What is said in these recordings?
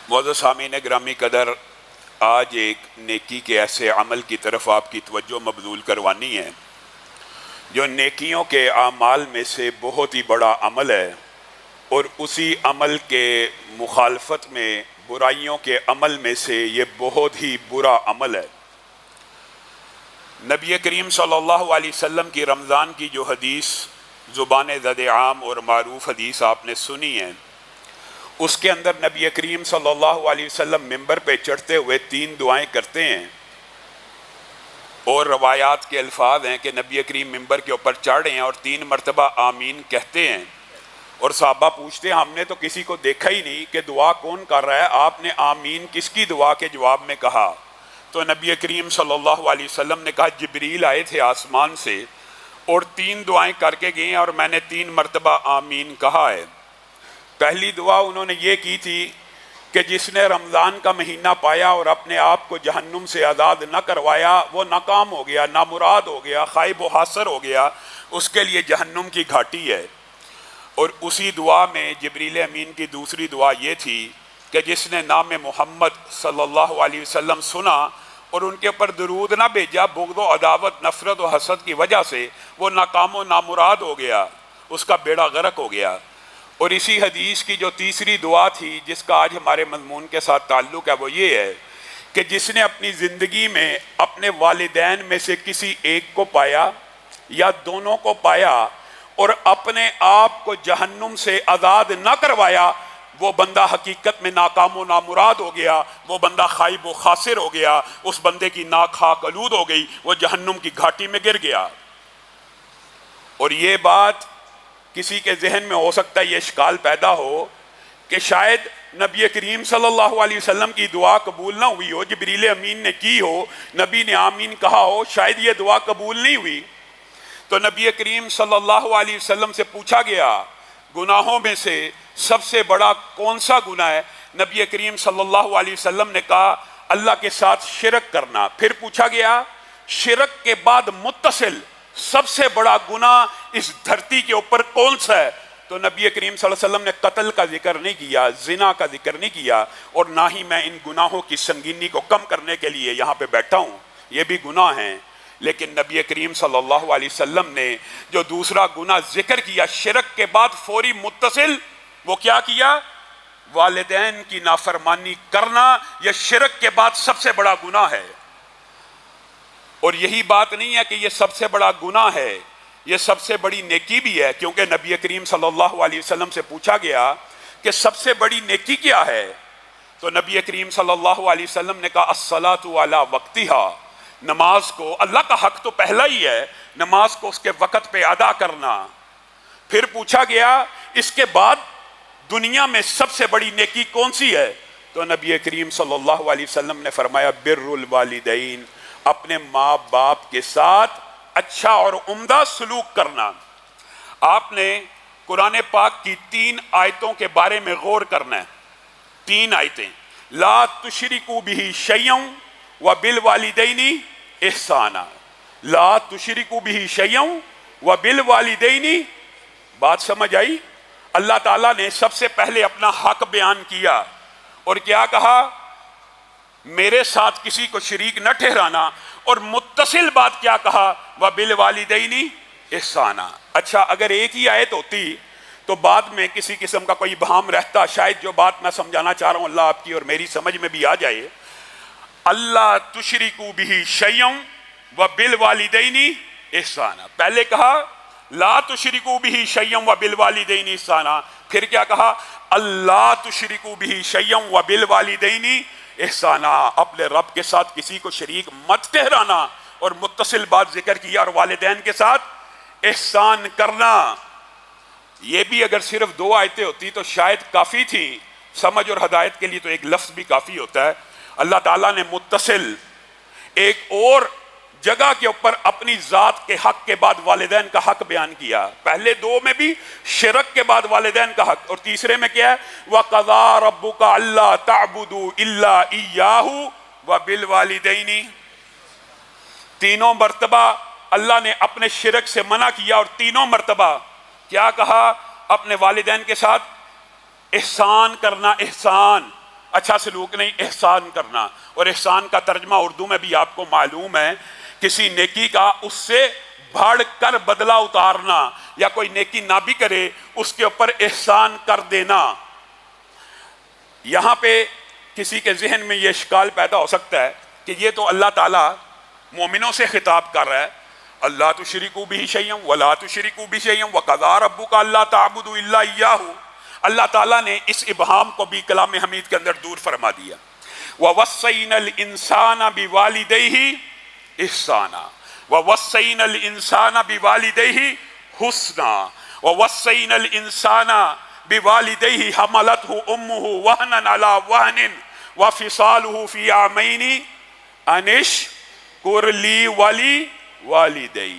معزز سامعین گرامی قدر، آج ایک نیکی کے ایسے عمل کی طرف آپ کی توجہ مبذول کروانی ہے جو نیکیوں کے اعمال میں سے بہت ہی بڑا عمل ہے، اور اسی عمل کے مخالفت میں برائیوں کے عمل میں سے یہ بہت ہی برا عمل ہے۔ نبی کریم صلی اللہ علیہ وسلم کی رمضان کی جو حدیث زبان زد عام اور معروف حدیث آپ نے سنی ہے، اس کے اندر نبی کریم صلی اللہ علیہ وسلم ممبر پہ چڑھتے ہوئے 3 دعائیں کرتے ہیں، اور روایات کے الفاظ ہیں کہ نبی کریم ممبر کے اوپر چڑھ ہیں اور 3 مرتبہ آمین کہتے ہیں، اور صحابہ پوچھتے ہیں ہم نے تو کسی کو دیکھا ہی نہیں کہ دعا کون کر رہا ہے، آپ نے آمین کس کی دعا کے جواب میں کہا؟ تو نبی کریم صلی اللہ علیہ وسلم نے کہا جبریل آئے تھے آسمان سے اور 3 دعائیں کر کے گئے اور میں نے 3 مرتبہ آمین کہا ہے۔ پہلی دعا انہوں نے یہ کی تھی کہ جس نے رمضان کا مہینہ پایا اور اپنے آپ کو جہنم سے آزاد نہ کروایا وہ ناکام ہو گیا، نامراد ہو گیا، خائب و حاصر ہو گیا، اس کے لیے جہنم کی گھاٹی ہے۔ اور اسی دعا میں جبریل امین کی دوسری دعا یہ تھی کہ جس نے نام محمد صلی اللہ علیہ وسلم سنا اور ان کے اوپر درود نہ بھیجا، بغض و عداوت، نفرت و حسد کی وجہ سے وہ ناکام و نامراد ہو گیا، اس کا بیڑا غرق ہو گیا۔ اور اسی حدیث کی جو تیسری دعا تھی جس کا آج ہمارے مضمون کے ساتھ تعلق ہے وہ یہ ہے کہ جس نے اپنی زندگی میں اپنے والدین میں سے کسی ایک کو پایا یا دونوں کو پایا اور اپنے آپ کو جہنم سے آزاد نہ کروایا، وہ بندہ حقیقت میں ناکام و نامراد ہو گیا، وہ بندہ خائب و خاسر ہو گیا، اس بندے کی ناک خاک آلود ہو گئی، وہ جہنم کی گھاٹی میں گر گیا۔ اور یہ بات کسی کے ذہن میں ہو سکتا ہے یہ اشکال پیدا ہو کہ شاید نبی کریم صلی اللہ علیہ وسلم کی دعا قبول نہ ہوئی ہو، جبریل امین نے کی ہو، نبی نے آمین کہا ہو، شاید یہ دعا قبول نہیں ہوئی۔ تو نبی کریم صلی اللہ علیہ وسلم سے پوچھا گیا گناہوں میں سے سب سے بڑا کون سا گناہ ہے؟ نبی کریم صلی اللہ علیہ وسلم نے کہا اللہ کے ساتھ شرک کرنا۔ پھر پوچھا گیا شرک کے بعد متصل سب سے بڑا گناہ اس دھرتی کے اوپر کون سا ہے؟ تو نبی کریم صلی اللہ علیہ وسلم نے قتل کا ذکر نہیں کیا، زنا کا ذکر نہیں کیا، اور نہ ہی میں ان گناہوں کی سنگینی کو کم کرنے کے لیے یہاں پہ بیٹھا ہوں، یہ بھی گناہ ہیں۔ لیکن نبی کریم صلی اللہ علیہ وسلم نے جو دوسرا گناہ ذکر کیا شرک کے بعد فوری متصل، وہ کیا کیا؟ والدین کی نافرمانی کرنا یہ شرک کے بعد سب سے بڑا گناہ ہے۔ اور یہی بات نہیں ہے کہ یہ سب سے بڑا گناہ ہے، یہ سب سے بڑی نیکی بھی ہے، کیونکہ نبی کریم صلی اللہ علیہ وسلم سے پوچھا گیا کہ سب سے بڑی نیکی کیا ہے؟ تو نبی کریم صلی اللہ علیہ وسلم نے کہا الصلاۃ علی وقتہا، نماز کو، اللہ کا حق تو پہلا ہی ہے، نماز کو اس کے وقت پہ ادا کرنا۔ پھر پوچھا گیا اس کے بعد دنیا میں سب سے بڑی نیکی کون سی ہے؟ تو نبی کریم صلی اللہ علیہ وسلم نے فرمایا بر الوالدین، اپنے ماں باپ کے ساتھ اچھا اور عمدہ سلوک کرنا۔ آپ نے قرآن پاک کی 3 آیتوں کے بارے میں غور کرنا ہے، 3 آیتیں، لا تشرکوا بہ شیئا وبالوالدین احسانا، لا تشرکوا بہ شیئا وبالوالدین، بات سمجھ آئی؟ اللہ تعالیٰ نے سب سے پہلے اپنا حق بیان کیا اور کیا کہا؟ میرے ساتھ کسی کو شریک نہ ٹھہرانا، اور متصل بات کیا کہا؟ وبالوالدین احسانا۔ اچھا اگر ایک ہی آیت ہوتی تو بعد میں کسی قسم کا کوئی ابہام رہتا، شاید جو بات میں سمجھانا چاہ رہا ہوں اللہ آپ کی اور میری سمجھ میں بھی آ جائے۔ اللہ تشرکوا بہ شیئا وبالوالدین احسانا، پہلے کہا لا تشرکوا بہ شیئا وبالوالدین احسانا، پھر کیا کہا؟ اللہ تشرکوا بہ شیئا وبالوالدین احسانا، اپنے رب کے ساتھ کسی کو شریک مت ٹھہرانا، اور متصل بات ذکر کیا، اور والدین کے ساتھ احسان کرنا۔ یہ بھی اگر صرف 2 آیتیں ہوتی تو شاید کافی تھی، سمجھ اور ہدایت کے لیے تو ایک لفظ بھی کافی ہوتا ہے۔ اللہ تعالیٰ نے متصل ایک اور جگہ کے اوپر اپنی ذات کے حق کے بعد والدین کا حق بیان کیا، پہلے 2 میں بھی شرک کے بعد والدین کا حق، اور تیسرے میں کیا ہے؟ وَقَضَىٰ رَبُّكَ أَلَّا تَعْبُدُوا إِلَّا إِيَّاهُ وَبِالْوَالِدَيْنِ، تینوں مرتبہ اللہ نے اپنے شرک سے منع کیا، اور تینوں مرتبہ کیا کہا؟ اپنے والدین کے ساتھ احسان کرنا، احسان۔ اچھا سلوک نہیں، احسان کرنا. اور احسان کا ترجمہ اردو میں بھی آپ کو معلوم ہے، کسی نیکی کا اس سے بڑھ کر بدلہ اتارنا، یا کوئی نیکی نہ بھی کرے اس کے اوپر احسان کر دینا. یہاں پہ کسی کے ذہن میں یہ اشکال پیدا ہو سکتا ہے کہ یہ تو اللہ تعالیٰ مومنوں سے خطاب کر رہا ہے، اللہ تشرکوا بہ شیئا ولا تشرکوا بہ شیئا وقضى ربک الا تعبدوا الا ایاہ. اللہ تعالیٰ نے اس ابہام کو بھی کلام حمید کے اندر دور فرما دیا. وَوَصَّيْنَا الْإِنسَانَ بِوَالِدَيْهِ إِحْسَانًا وَوَصَّيْنَا الْإِنسَانَ بِوَالِدَيْهِ حُسْنًا وَوَصَّيْنَا الْإِنسَانَ بِوَالِدَيْهِ حَمَلَتْهُ أُمُّهُ وَهْنًا عَلَى وَهْنٍ وَفِصَالُهُ فِي عَامَيْنِ أَنِ اشْكُرْ لِي وَلِوَالِدَيَّ.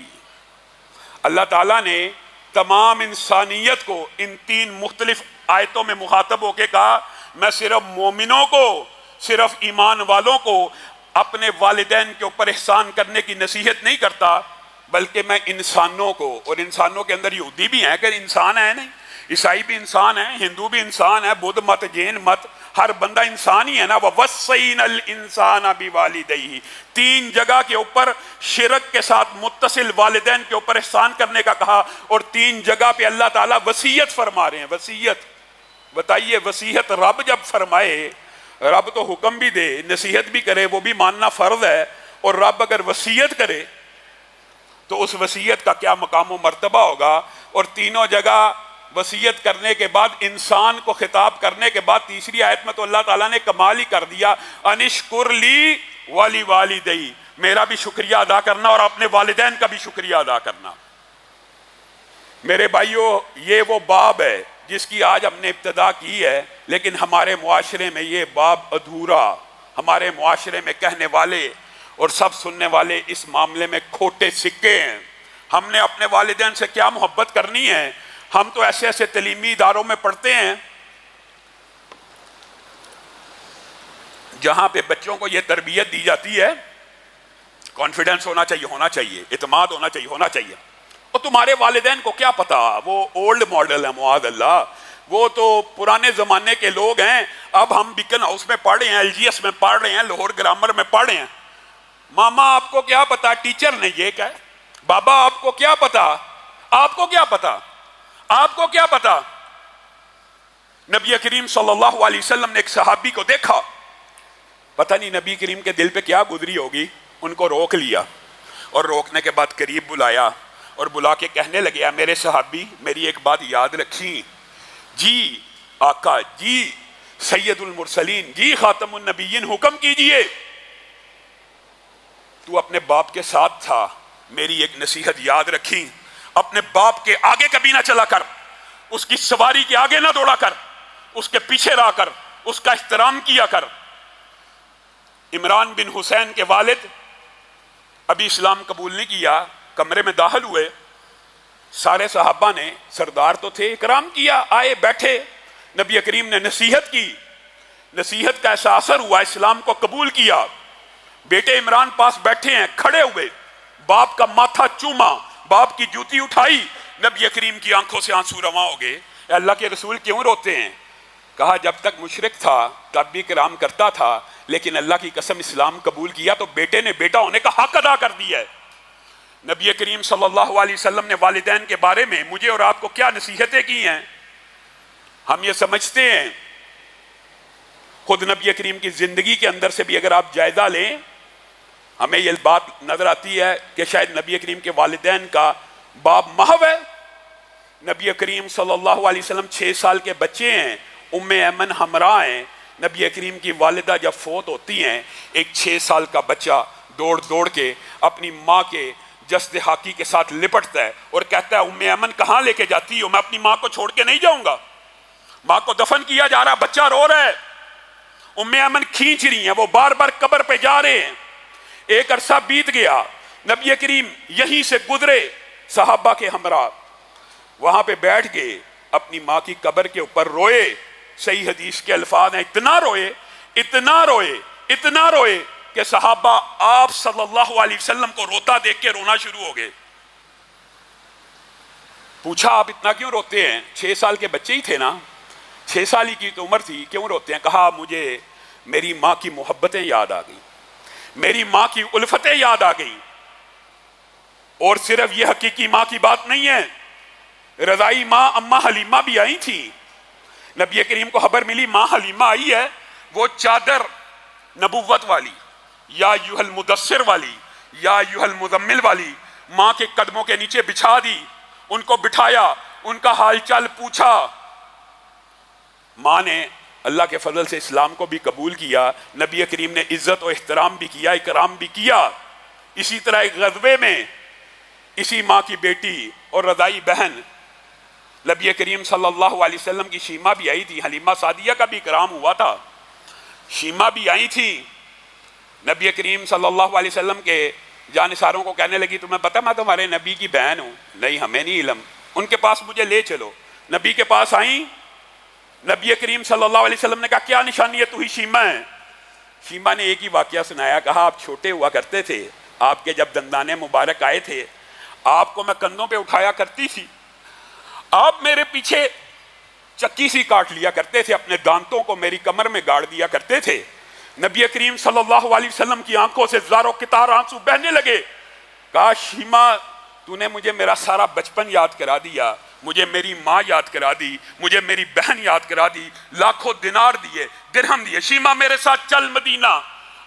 اللہ تعالیٰ نے تمام انسانیت کو ان تین مختلف آیتوں میں مخاطب ہو کے کہا، میں صرف مومنوں کو، صرف ایمان والوں کو اپنے والدین کے اوپر احسان کرنے کی نصیحت نہیں کرتا، بلکہ میں انسانوں کو، اور انسانوں کے اندر یہودی بھی ہیں کہ انسان ہے نہیں، عیسائی بھی انسان ہے، ہندو بھی انسان ہے، بدھ مت، جین مت، ہر بندہ انسان ہی ہے نا. وَوَصَّيْنَا الْإِنسَانَ بِوَالِدَيْهِ. تین جگہ کے اوپر شرک کے ساتھ متصل والدین کے اوپر احسان کرنے کا کہا، اور تین جگہ پہ اللہ تعالیٰ وصیت فرما رہے ہیں. وصیت، بتائیے وصیت رب جب فرمائے، رب تو حکم بھی دے، نصیحت بھی کرے، وہ بھی ماننا فرض ہے، اور رب اگر وصیت کرے تو اس وصیت کا کیا مقام و مرتبہ ہوگا. اور تینوں جگہ وصیت کرنے کے بعد، انسان کو خطاب کرنے کے بعد، تیسری آیت میں تو اللہ تعالیٰ نے کمال ہی کر دیا، انشکر لی ولیوالدی، میرا بھی شکریہ ادا کرنا اور اپنے والدین کا بھی شکریہ ادا کرنا. میرے بھائیوں، یہ وہ باب ہے جس کی آج ہم نے ابتدا کی ہے، لیکن ہمارے معاشرے میں یہ باب ادھورا. ہمارے معاشرے میں کہنے والے اور سب سننے والے اس معاملے میں کھوٹے سکے ہیں. ہم نے اپنے والدین سے کیا محبت کرنی ہے؟ ہم تو ایسے ایسے تعلیمی اداروں میں پڑھتے ہیں جہاں پہ بچوں کو یہ تربیت دی جاتی ہے، کانفیڈنس ہونا چاہیے، اعتماد ہونا چاہیے. اور تمہارے والدین کو کیا پتا، وہ اولڈ ماڈل ہے، معاذ اللہ، وہ تو پرانے زمانے کے لوگ ہیں. اب ہم بیکن ہاؤس میں پڑھ رہے ہیں، LGS میں پڑھ رہے ہیں، لاہور گرامر میں پڑھ رہے ہیں. ماما آپ کو کیا پتا ٹیچر نے یہ کہا، بابا آپ کو کیا پتا، آپ کو کیا پتا، آپ کو کیا پتا. نبی کریم صلی اللہ علیہ وسلم نے ایک صحابی کو دیکھا، پتہ نہیں نبی کریم کے دل پہ کیا گزری ہوگی، ان کو روک لیا، اور روکنے کے بعد قریب بلایا اور بلا کے کہنے لگے، میرے صحابی میری ایک بات یاد رکھیں، جی آقا، جی سید المرسلین، جی خاتم النبیین، حکم کیجئے. تو اپنے باپ کے ساتھ تھا، میری ایک نصیحت یاد رکھیں، اپنے باپ کے آگے کبھی نہ چلا کر، اس کی سواری کے آگے نہ دوڑا کر، اس کے پیچھے رہا کر، اس کا احترام کیا کر. عمران بن حسین کے والد ابھی اسلام قبول نہیں کیا، کمرے میں داخل ہوئے، سارے صحابہ نے، سردار تو تھے، اکرام کیا، آئے بیٹھے، نبی کریم نے نصیحت کی، نصیحت کا ایسا اثر ہوا، اسلام کو قبول کیا. بیٹے عمران پاس بیٹھے ہیں، کھڑے ہوئے، باپ کا ماتھا چوما، باپ کی جوتی اٹھائی، نبی کریم کی آنکھوں سے آنسو رواں ہو گئے. اے اللہ کے رسول کیوں روتے ہیں؟ کہا جب تک مشرک تھا تب بھی کرام کرتا تھا، لیکن اللہ کی قسم اسلام قبول کیا تو بیٹے نے بیٹا ہونے کا حق ادا کر دیا ہے. نبی کریم صلی اللہ علیہ وسلم نے والدین کے بارے میں مجھے اور آپ کو کیا نصیحتیں کی ہیں، ہم یہ سمجھتے ہیں. خود نبی کریم کی زندگی کے اندر سے بھی اگر آپ جائزہ لیں، ہمیں یہ بات نظر آتی ہے کہ شاید نبی کریم کے والدین کا باب محو ہے. نبی کریم صلی اللہ علیہ وسلم 6 سال کے بچے ہیں، ام ایمن ہمراہ ہیں. نبی کریم کی والدہ جب فوت ہوتی ہیں، ایک 6 سال کا بچہ دوڑ دوڑ کے اپنی ماں کے جسد حاکی کے ساتھ لپٹتا ہے اور کہتا ہے ام ایمن کہاں لے کے جاتی ہو، میں اپنی ماں کو چھوڑ کے نہیں جاؤں گا. ماں کو دفن کیا جا رہا، بچہ رو رہا ہے، ام ایمن کھینچ رہی ہیں، وہ بار بار قبر پہ جا رہے ہیں. ایک عرصہ بیت گیا، نبی کریم یہیں سے گزرے صحابہ کے ہمراہ، وہاں پہ بیٹھ گئے، اپنی ماں کی قبر کے اوپر روئے. صحیح حدیث کے الفاظ ہیں، اتنا روئے، اتنا روئے، اتنا روئے کہ صحابہ آپ صلی اللہ علیہ وسلم کو روتا دیکھ کے رونا شروع ہو گئے. پوچھا آپ اتنا کیوں روتے ہیں؟ 6 سال کے بچے ہی تھے نا. 6 سال کی تو عمر تھی، کیوں روتے ہیں؟ کہا مجھے میری ماں کی محبتیں یاد آ گئی، میری ماں کی الفتیں یاد آ گئی۔ اور صرف یہ حقیقی ماں کی بات نہیں ہے، رضائی ماں اماں حلیمہ بھی آئی تھی۔ نبی کریم کو خبر ملی ماں حلیمہ آئی ہے، وہ چادر نبوت والی، یا ایھا المدثر والی، یا ایھا المزمل والی ماں کے قدموں کے نیچے بچھا دی، ان کو بٹھایا، ان کا حال چال پوچھا۔ ماں نے اللہ کے فضل سے اسلام کو بھی قبول کیا، نبی کریم نے عزت و احترام بھی کیا، اکرام بھی کیا۔ اسی طرح ایک غزوے میں اسی ماں کی بیٹی اور رضائی بہن نبی کریم صلی اللہ علیہ وسلم کی شیمہ بھی آئی تھی، حلیمہ سعدیہ کا بھی اکرام ہوا تھا، شیمہ بھی آئی تھی۔ نبی کریم صلی اللہ علیہ وسلم کے جانثاروں کو کہنے لگی تمہیں پتہ میں تمہارے نبی کی بہن ہوں؟ نہیں ہمیں نہیں علم۔ ان کے پاس مجھے لے چلو۔ نبی کے پاس آئیں، نبی کریم صلی اللہ علیہ وسلم نے کہا کیا نشانی ہے تو ہی شیمہ ہے؟ شیمہ نے ایک ہی واقعہ سنایا، کہا آپ چھوٹے ہوا کرتے تھے، آپ کے جب دندانے مبارک آئے تھے آپ کو میں کندھوں پہ اٹھایا کرتی تھی، آپ میرے پیچھے چکی سی کاٹ لیا کرتے تھے، اپنے دانتوں کو میری کمر میں گاڑ دیا کرتے تھے۔ نبی کریم صلی اللہ علیہ وسلم کی آنکھوں سے زاروں قطار آنسو بہنے لگے۔ کہا شیمہ تو نے مجھے میرا سارا بچپن یاد کرا دیا، مجھے میری ماں یاد کرا دی، مجھے میری بہن یاد کرا دی، لاکھوں دینار دیے، درہم دیے، شیمہ میرے ساتھ چل مدینہ،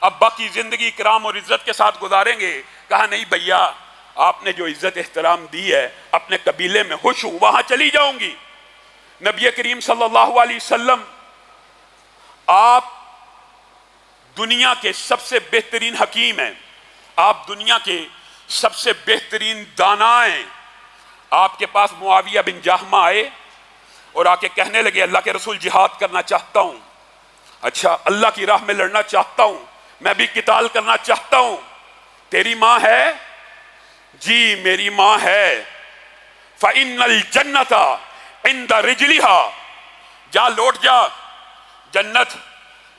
اب باقی زندگی کرام اور عزت کے ساتھ گزاریں گے۔ کہا نہیں بھیا، آپ نے جو عزت احترام دی ہے اپنے قبیلے میں خوش ہوں، وہاں چلی جاؤں گی۔ نبی کریم صلی اللہ علیہ وسلم آپ دنیا کے سب سے بہترین حکیم ہیں، آپ دنیا کے سب سے بہترین دانا ہیں۔ آپ کے پاس معاویہ بن جہمہ آئے اور آ کے کہنے لگے اللہ کے رسول جہاد کرنا چاہتا ہوں، اچھا اللہ کی راہ میں لڑنا چاہتا ہوں، میں بھی قتال کرنا چاہتا ہوں، تیری ماں ہے؟ جی میری ماں ہے۔ فَإِنَّ الْجَنَّةَ عِنْدَ رِجْلِهَا، جا لوٹ جا، جنت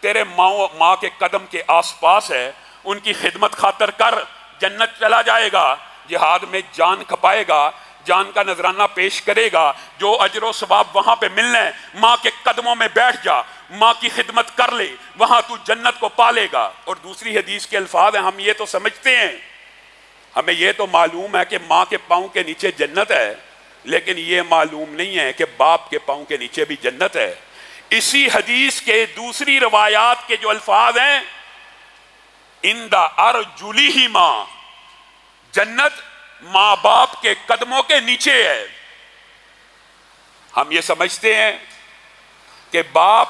تیرے ماں کے قدم کے آس پاس ہے، ان کی خدمت خاطر کر، جنت چلا جائے گا، جہاد میں جان کھپائے گا، جان کا نذرانہ پیش کرے گا، جو اجر و ثواب وہاں پہ ملنا ہے، ماں کے قدموں میں بیٹھ جا، ماں کی خدمت کر لے، وہاں تو جنت کو پالے گا۔ اور دوسری حدیث کے الفاظ ہیں، ہم یہ تو سمجھتے ہیں، ہمیں یہ تو معلوم ہے کہ ماں کے پاؤں کے نیچے جنت ہے، لیکن یہ معلوم نہیں ہے کہ باپ کے پاؤں کے نیچے بھی جنت ہے۔ اسی حدیث کے دوسری روایات کے جو الفاظ ہیں، عند ارجلہما، جنت ماں باپ کے قدموں کے نیچے ہے۔ ہم یہ سمجھتے ہیں کہ باپ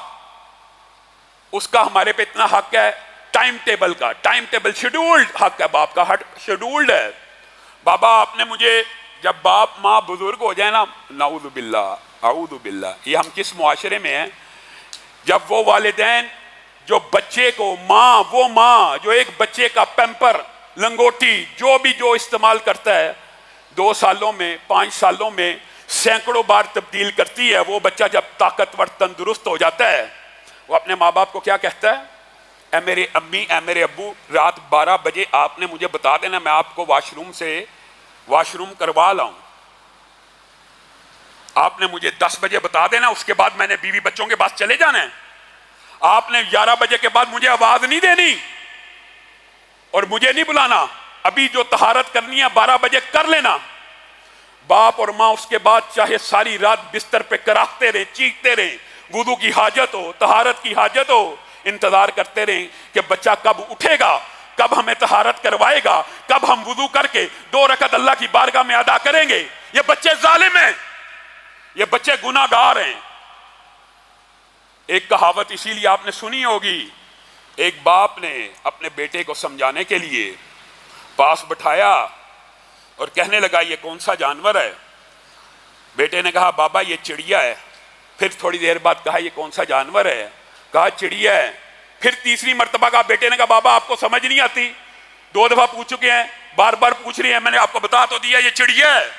اس کا ہمارے پہ اتنا حق ہے، ٹائم ٹیبل کا، ٹائم ٹیبل شیڈولڈ حق ہے، باپ کا حق شیڈولڈ ہے۔ بابا آپ نے مجھے، جب باپ ماں بزرگ ہو جائے نا، نعوذ باللہ اعوذ باللہ، یہ ہم کس معاشرے میں ہیں؟ جب وہ والدین جو بچے کو وہ ماں جو ایک بچے کا پیمپر، لنگوٹی، جو بھی جو استعمال کرتا ہے، 2 سالوں میں 5 سالوں میں سینکڑوں بار تبدیل کرتی ہے، وہ بچہ جب طاقتور تندرست ہو جاتا ہے، وہ اپنے ماں باپ کو کیا کہتا ہے؟ اے میرے امی، اے میرے ابو، رات 12 بجے آپ نے مجھے بتا دینا، میں آپ کو واش روم کروا لاؤں، آپ نے مجھے 10 بجے بتا دینا، اس کے بعد میں نے بیوی بچوں کے پاس چلے جانا ہے، آپ نے 11 بجے کے بعد مجھے آواز نہیں دینی اور مجھے نہیں بلانا، ابھی جو طہارت کرنی ہے 12 بجے کر لینا۔ باپ اور ماں اس کے بعد چاہے ساری رات بستر پہ کراہتے رہیں، چیختے رہیں، وضو کی حاجت ہو، طہارت کی حاجت ہو، انتظار کرتے رہیں کہ بچہ کب اٹھے گا، کب ہمیں طہارت کروائے گا، کب ہم وضو کر کے 2 رکعت اللہ کی بارگاہ میں ادا کریں گے۔ یہ بچے ظالم ہیں، یہ بچے گناہ گار ہیں۔ ایک کہاوت اسی لیے آپ نے سنی ہوگی، ایک باپ نے اپنے بیٹے کو سمجھانے کے لیے پاس بٹھایا اور کہنے لگا یہ کون سا جانور ہے؟ بیٹے نے کہا بابا یہ چڑیا ہے۔ پھر تھوڑی دیر بعد کہا یہ کون سا جانور ہے؟ کہا چڑیا ہے۔ پھر تیسری مرتبہ کہا، بیٹے نے کہا بابا آپ کو سمجھ نہیں آتی، 2 دفعہ پوچھ چکے ہیں، بار بار پوچھ رہی ہیں، میں نے آپ کو بتا تو دیا یہ چڑیا ہے۔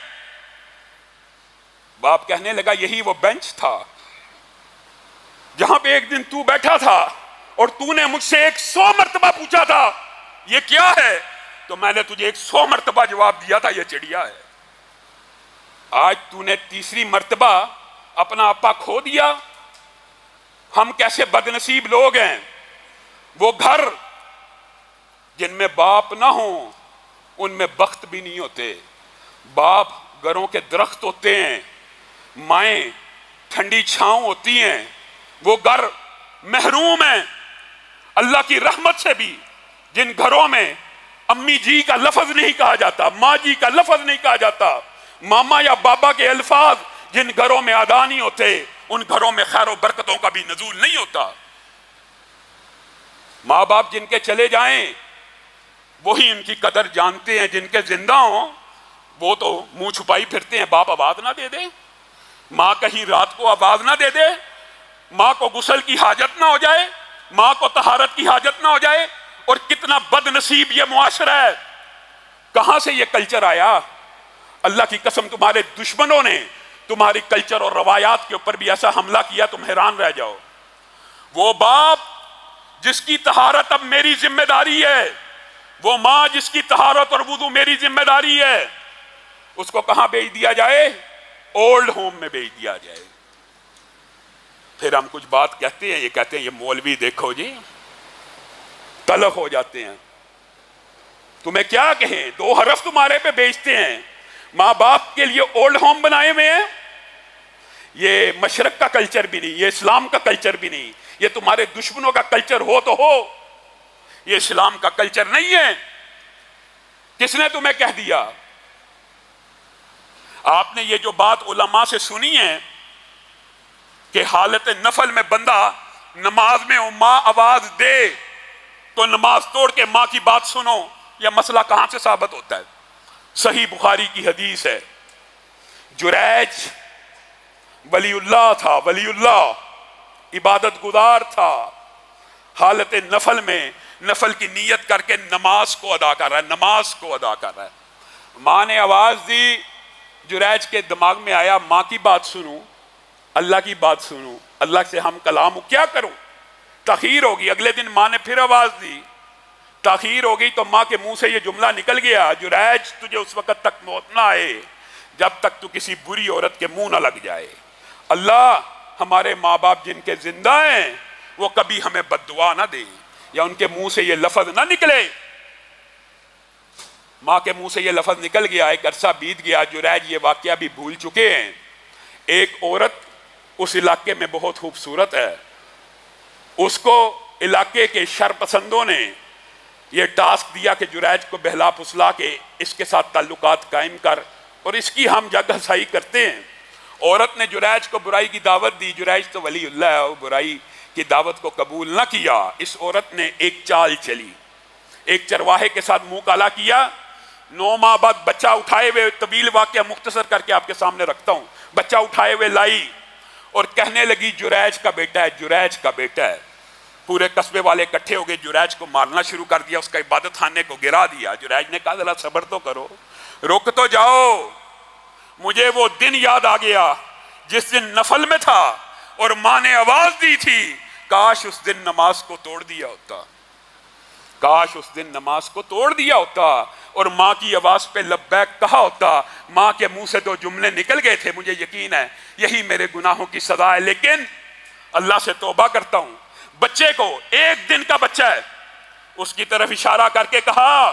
باپ کہنے لگا یہی وہ بینچ تھا جہاں پہ ایک دن تو بیٹھا تھا اور تو نے مجھ سے 100 مرتبہ پوچھا تھا یہ کیا ہے، تو میں نے تجھے 100 مرتبہ جواب دیا تھا یہ چڑیا ہے۔ آج تو نے تیسری مرتبہ اپنا آپا کھو دیا، ہم کیسے بدنصیب لوگ ہیں. وہ گھر جن میں باپ نہ ہوں ان میں بخت بھی نہیں ہوتے. باپ گھروں کے درخت ہوتے ہیں, مائیں ٹھنڈی چھاؤں ہوتی ہیں. وہ گھر محروم ہیں اللہ کی رحمت سے بھی. جن گھروں میں امی جی کا لفظ نہیں کہا جاتا, ماں جی کا لفظ نہیں کہا جاتا, ماما یا بابا کے الفاظ جن گھروں میں ادا نہیں ہوتے, ان گھروں میں خیر و برکتوں کا بھی نزول نہیں ہوتا. ماں باپ جن کے چلے جائیں وہی ان کی قدر جانتے ہیں. جن کے زندہ ہوں وہ تو منہ چھپائی پھرتے ہیں. باپ آواز نہ دے دے, ماں کہیں رات کو آواز نہ دے دے, ماں کو غسل کی حاجت نہ ہو جائے, ماں کو طہارت کی حاجت نہ ہو جائے. اور کتنا بد نصیب یہ معاشرہ ہے. کہاں سے یہ کلچر آیا؟ اللہ کی قسم تمہارے دشمنوں نے تمہاری کلچر اور روایات کے اوپر بھی ایسا حملہ کیا تم حیران رہ جاؤ. وہ باپ جس کی طہارت اب میری ذمہ داری ہے, وہ ماں جس کی طہارت اور وضو میری ذمہ داری ہے, اس کو کہاں بھیج دیا جائے؟ اولڈ ہوم میں بھیج دیا جائے. پھر ہم کچھ بات کہتے ہیں, یہ کہتے ہیں یہ مولوی دیکھو جی تلخ ہو جاتے ہیں. تمہیں کیا کہیں, 2 حرف تمہارے پہ بیچتے ہیں. ماں باپ کے لیے اولڈ ہوم بنائے ہوئے ہیں. یہ مشرق کا کلچر بھی نہیں, یہ اسلام کا کلچر بھی نہیں, یہ تمہارے دشمنوں کا کلچر ہو تو ہو, یہ اسلام کا کلچر نہیں ہے. کس نے تمہیں کہہ دیا؟ آپ نے یہ جو بات علماء سے سنی ہے کہ حالت نفل میں بندہ نماز میں ماں آواز دے تو نماز توڑ کے ماں کی بات سنو, یہ مسئلہ کہاں سے ثابت ہوتا ہے؟ صحیح بخاری کی حدیث ہے. جریج ولی اللہ تھا, ولی اللہ عبادت گزار تھا, حالت نفل میں نفل کی نیت کر کے نماز کو ادا کر رہا ہے, نماز کو ادا کر رہا ہے. ماں نے آواز دی, جریج کے دماغ میں آیا ماں کی بات سنوں, اللہ کی بات سنوں, اللہ سے ہم کلام کیا کروں؟ تاخیر ہوگی. اگلے دن ماں نے پھر آواز دی, تاخیر ہو گئی تو ماں کے منہ سے یہ جملہ نکل گیا, جریج تجھے اس وقت تک موت نہ آئے جب تک تو کسی بری عورت کے منہ نہ لگ جائے. اللہ ہمارے ماں باپ جن کے زندہ ہیں وہ کبھی ہمیں بد دعا نہ دے, یا ان کے منہ سے یہ لفظ نہ نکلے. ماں کے منہ سے یہ لفظ نکل گیا, ایک عرصہ بیت گیا, جریج یہ واقعہ بھی بھول چکے ہیں. ایک عورت اس علاقے میں بہت خوبصورت ہے, اس کو علاقے کے شر پسندوں نے یہ ٹاسک دیا کہ جریج کو بہلا پھسلا کے اس کے ساتھ تعلقات قائم کر اور اس کی ہم جگ ہسائی کرتے ہیں. عورت نے جریج کو برائی کی دعوت دی, جریج تو ولی اللہ ہے, وہ برائی کی دعوت کو قبول نہ کیا. اس عورت نے ایک چال چلی, ایک چرواہے کے ساتھ منہ کالا کیا, 9 ماہ بعد بچہ اٹھائے ہوئے, طویل واقعہ مختصر کر کے آپ کے سامنے رکھتا ہوں, بچہ اٹھائے ہوئے لائی اور کہنے لگی جریج کا بیٹا ہے, جریج کا بیٹا ہے. پورے قصبے والے اکٹھے ہو گئے, جریج کو مارنا شروع کر دیا, اس کا عبادت خانے کو گرا دیا. جریج نے کہا ذرا صبر تو کرو, رک تو جاؤ, مجھے وہ دن یاد آ گیا جس دن نفل میں تھا اور ماں نے آواز دی تھی, کاش اس دن نماز کو توڑ دیا ہوتا, کاش اس دن نماز کو توڑ دیا ہوتا اور ماں کی آواز پہ لبیک کہا ہوتا. ماں کے منہ سے 2 جملے نکل گئے تھے, مجھے یقین ہے یہی میرے گناہوں کی سزا ہے. لیکن اللہ سے توبہ کرتا ہوں, بچے کو, 1 دن کا بچہ ہے, اس کی طرف اشارہ کر کے کہا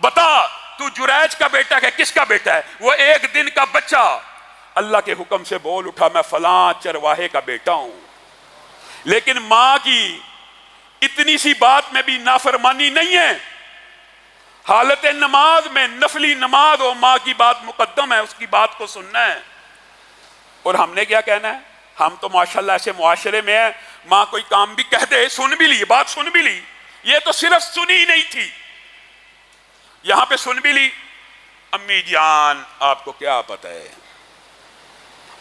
بتا تو جریج کا بیٹا ہے, کس کا بیٹا ہے؟ وہ 1 دن کا بچہ اللہ کے حکم سے بول اٹھا میں فلاں چرواہے کا بیٹا ہوں. لیکن ماں کی اتنی سی بات میں بھی نافرمانی نہیں ہے. حالت نماز میں نفلی نماز ہو, ماں کی بات مقدم ہے, اس کی بات کو سننا ہے. اور ہم نے کیا کہنا ہے؟ ہم تو ماشاءاللہ ایسے معاشرے میں ہیں, ماں کوئی کام بھی کہہ دے, سن بھی لی, بات سن بھی لی, یہ تو صرف سنی نہیں تھی, یہاں پہ سن بھی لی. امی جان آپ کو کیا پتہ ہے,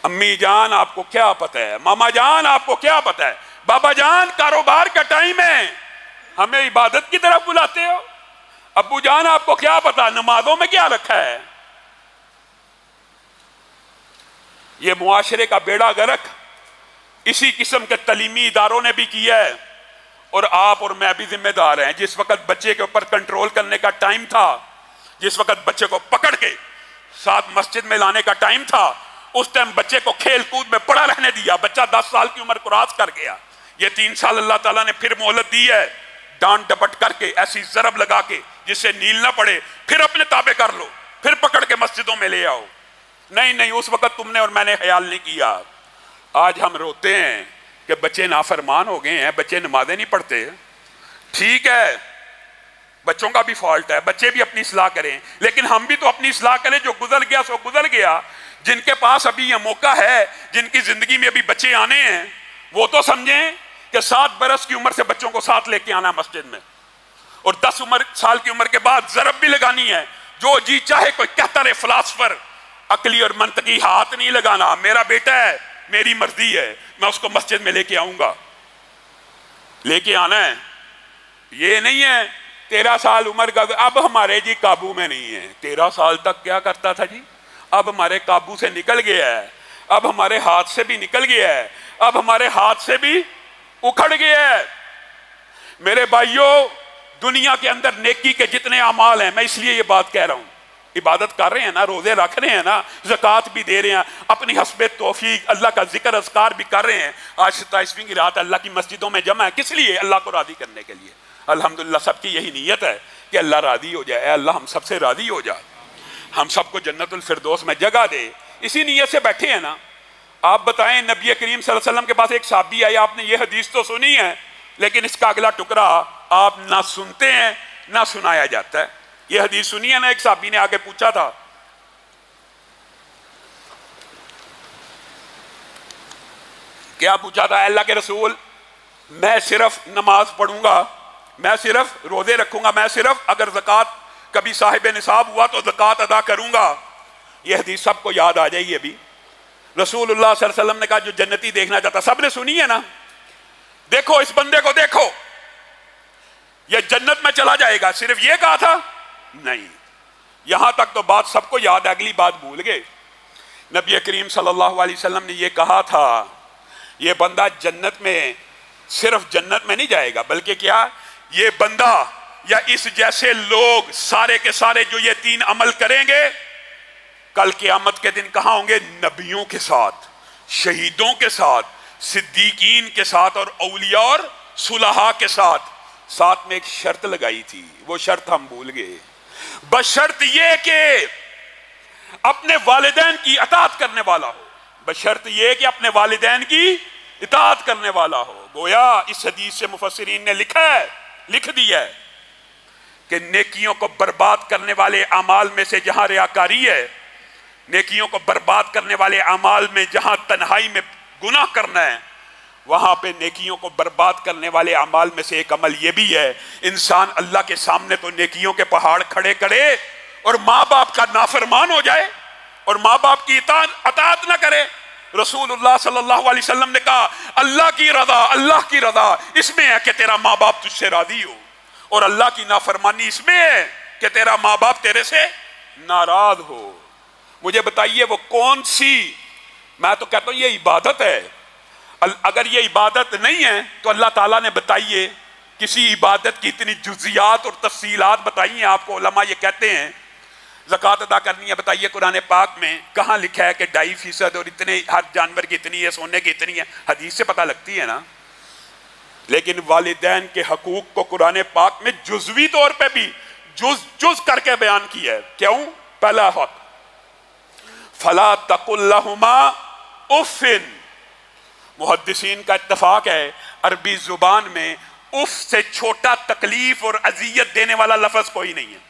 امی جان آپ کو کیا پتہ ہے, ماما جان آپ کو کیا پتہ ہے, بابا جان کاروبار کا ٹائم ہے, ہمیں عبادت کی طرف بلاتے ہو, ابو جان آپ کو کیا پتہ نمازوں میں کیا رکھا ہے. یہ معاشرے کا بیڑا غرق اسی قسم کے تعلیمی اداروں نے بھی کیا ہے, اور آپ اور میں بھی ذمہ دار ہیں. جس وقت بچے کے اوپر کنٹرول کرنے کا ٹائم تھا, جس وقت بچے کو پکڑ کے ساتھ مسجد میں لانے کا ٹائم تھا, اس ٹائم بچے کو کھیل کود میں پڑا رہنے دیا. بچہ 10 سال کی عمر کراس کر گیا, یہ 3 سال اللہ تعالیٰ نے پھر مہلت دی ہے، ڈانٹ ڈپٹ کر کے ایسی ضرب لگا کے جس سے نیل نہ پڑے، پھر اپنے تابع کر لو، پھر پکڑ کے مسجدوں میں لے آؤ۔ نہیں، اس وقت تم نے اور میں نے خیال نہیں کیا۔ آج ہم روتے ہیں کہ بچے نافرمان ہو گئے ہیں، بچے نمازیں نہیں پڑھتے۔ ٹھیک ہے، بچوں کا بھی فالٹ ہے، بچے بھی اپنی اصلاح کریں، لیکن ہم بھی تو اپنی اصلاح کریں۔ جو گزر گیا سو گزر گیا۔ جن کے پاس ابھی یہ موقع ہے، جن کی زندگی میں ابھی بچے آنے ہیں، وہ تو سمجھیں کہ 7 برس کی عمر سے بچوں کو ساتھ لے کے آنا مسجد میں، اور 10 سال کی عمر کے بعد ضرب بھی لگانی ہے۔ جو جی چاہے کوئی کہتا رہے فلاسفر، عقلی اور منطقی ہاتھ نہیں لگانا۔ میرا بیٹا ہے، میری مرضی ہے، میں اس کو مسجد میں لے کے آؤں گا، لے کے آنا ہے۔ یہ نہیں ہے 13 سال عمر کا، اب ہمارے جی قابو میں نہیں ہے۔ 13 سال تک کیا کرتا تھا جی؟ اب ہمارے قابو سے نکل گیا ہے، اب ہمارے ہاتھ سے بھی نکل گیا ہے، اب ہمارے ہاتھ سے بھی اکھڑ گیا ہے۔ میرے بھائیوں، دنیا کے اندر نیکی کے جتنے اعمال ہیں، میں اس لیے یہ بات کہہ رہا ہوں، عبادت کر رہے ہیں نا، روزے رکھ رہے ہیں نا، زکوٰۃ بھی دے رہے ہیں، اپنی حسب توفیق اللہ کا ذکر اذکار بھی کر رہے ہیں۔ آج 27ویں کی رات اللہ کی مسجدوں میں جمع ہے، کس لیے؟ اللہ کو راضی کرنے کے لیے۔ الحمدللہ سب کی یہی نیت ہے کہ اللہ راضی ہو جائے، اے اللہ ہم سب سے راضی ہو جائے، ہم سب کو جنت الفردوس میں جگہ دے۔ اسی نیت سے بیٹھے ہیں نا۔ آپ بتائیں، نبی کریم صلی اللہ علیہ وسلم کے پاس ایک صحابی آیا، آپ نے یہ حدیث تو سنی ہے، لیکن اس کا اگلا ٹکڑا آپ نہ سنتے ہیں نہ سنایا جاتا ہے۔ یہ حدیث سنی ہے نا، ایک صحابی نے آگے پوچھا تھا، کیا پوچھا تھا؟ اللہ کے رسول، میں صرف نماز پڑھوں گا، میں صرف روزے رکھوں گا، میں صرف اگر زکوٰۃ کبھی صاحب نصاب ہوا تو زکوٰۃ ادا کروں گا۔ یہ حدیث سب کو یاد آ جائے گی۔ ابھی رسول اللہ صلی اللہ علیہ وسلم نے کہا جو جنتی دیکھنا چاہتا، سب نے سنی ہے نا، دیکھو اس بندے کو، دیکھو یہ جنت میں چلا جائے گا، صرف یہ کہا تھا؟ نہیں، یہاں تک تو بات سب کو یاد ہے، اگلی بات بھول گئے۔ نبی کریم صلی اللہ علیہ وسلم نے یہ کہا تھا، یہ بندہ جنت میں، صرف جنت میں نہیں جائے گا، بلکہ کیا، یہ بندہ یا اس جیسے لوگ سارے کے سارے جو یہ 3 عمل کریں گے، کل قیامت کے دن کہاں ہوں گے؟ نبیوں کے ساتھ، شہیدوں کے ساتھ، صدیقین کے ساتھ، اور اولیاء اور صلحاء کے ساتھ۔ ساتھ میں ایک شرط لگائی تھی، وہ شرط ہم بھول گئے، بشرط یہ کہ اپنے والدین کی اطاعت کرنے والا ہو، بشرط یہ کہ اپنے والدین کی اطاعت کرنے والا ہو۔ گویا اس حدیث سے مفسرین نے لکھ دیا ہے کہ نیکیوں کو برباد کرنے والے اعمال میں سے جہاں ریاکاری ہے، نیکیوں کو برباد کرنے والے اعمال میں جہاں تنہائی میں گناہ کرنا ہے، وہاں پہ نیکیوں کو برباد کرنے والے اعمال میں سے ایک عمل یہ بھی ہے، انسان اللہ کے سامنے تو نیکیوں کے پہاڑ کھڑے کرے اور ماں باپ کا نافرمان ہو جائے اور ماں باپ کی اطاعت نہ کرے۔ رسول اللہ صلی اللہ علیہ وسلم نے کہا، اللہ کی رضا اس میں ہے کہ تیرا ماں باپ تجھ سے راضی ہو، اور اللہ کی نافرمانی اس میں ہے کہ تیرا ماں باپ تیرے سے ناراض ہو۔ مجھے بتائیے وہ کون سی، میں تو کہتا ہوں یہ عبادت ہے۔ اگر یہ عبادت نہیں ہے تو اللہ تعالیٰ نے بتائیے کسی عبادت کی اتنی جزیات اور تفصیلات بتائی ہیں آپ کو۔ علماء یہ کہتے ہیں زکوٰۃ ادا کرنی ہے، بتائیے قرآن پاک میں کہاں لکھا ہے کہ 2.5% اور اتنے ہر جانور کی اتنی ہے، سونے کی اتنی ہے؟ حدیث سے پتہ لگتی ہے نا۔ لیکن والدین کے حقوق کو قرآن پاک میں جزوی طور پہ بھی جز کر کے بیان کیا ہے۔ کیوں؟ پہلا حق، فلا تقل لہما اف۔ محدثین کا اتفاق ہے عربی زبان میں اف سے چھوٹا تکلیف اور اذیت دینے والا لفظ کوئی نہیں ہے۔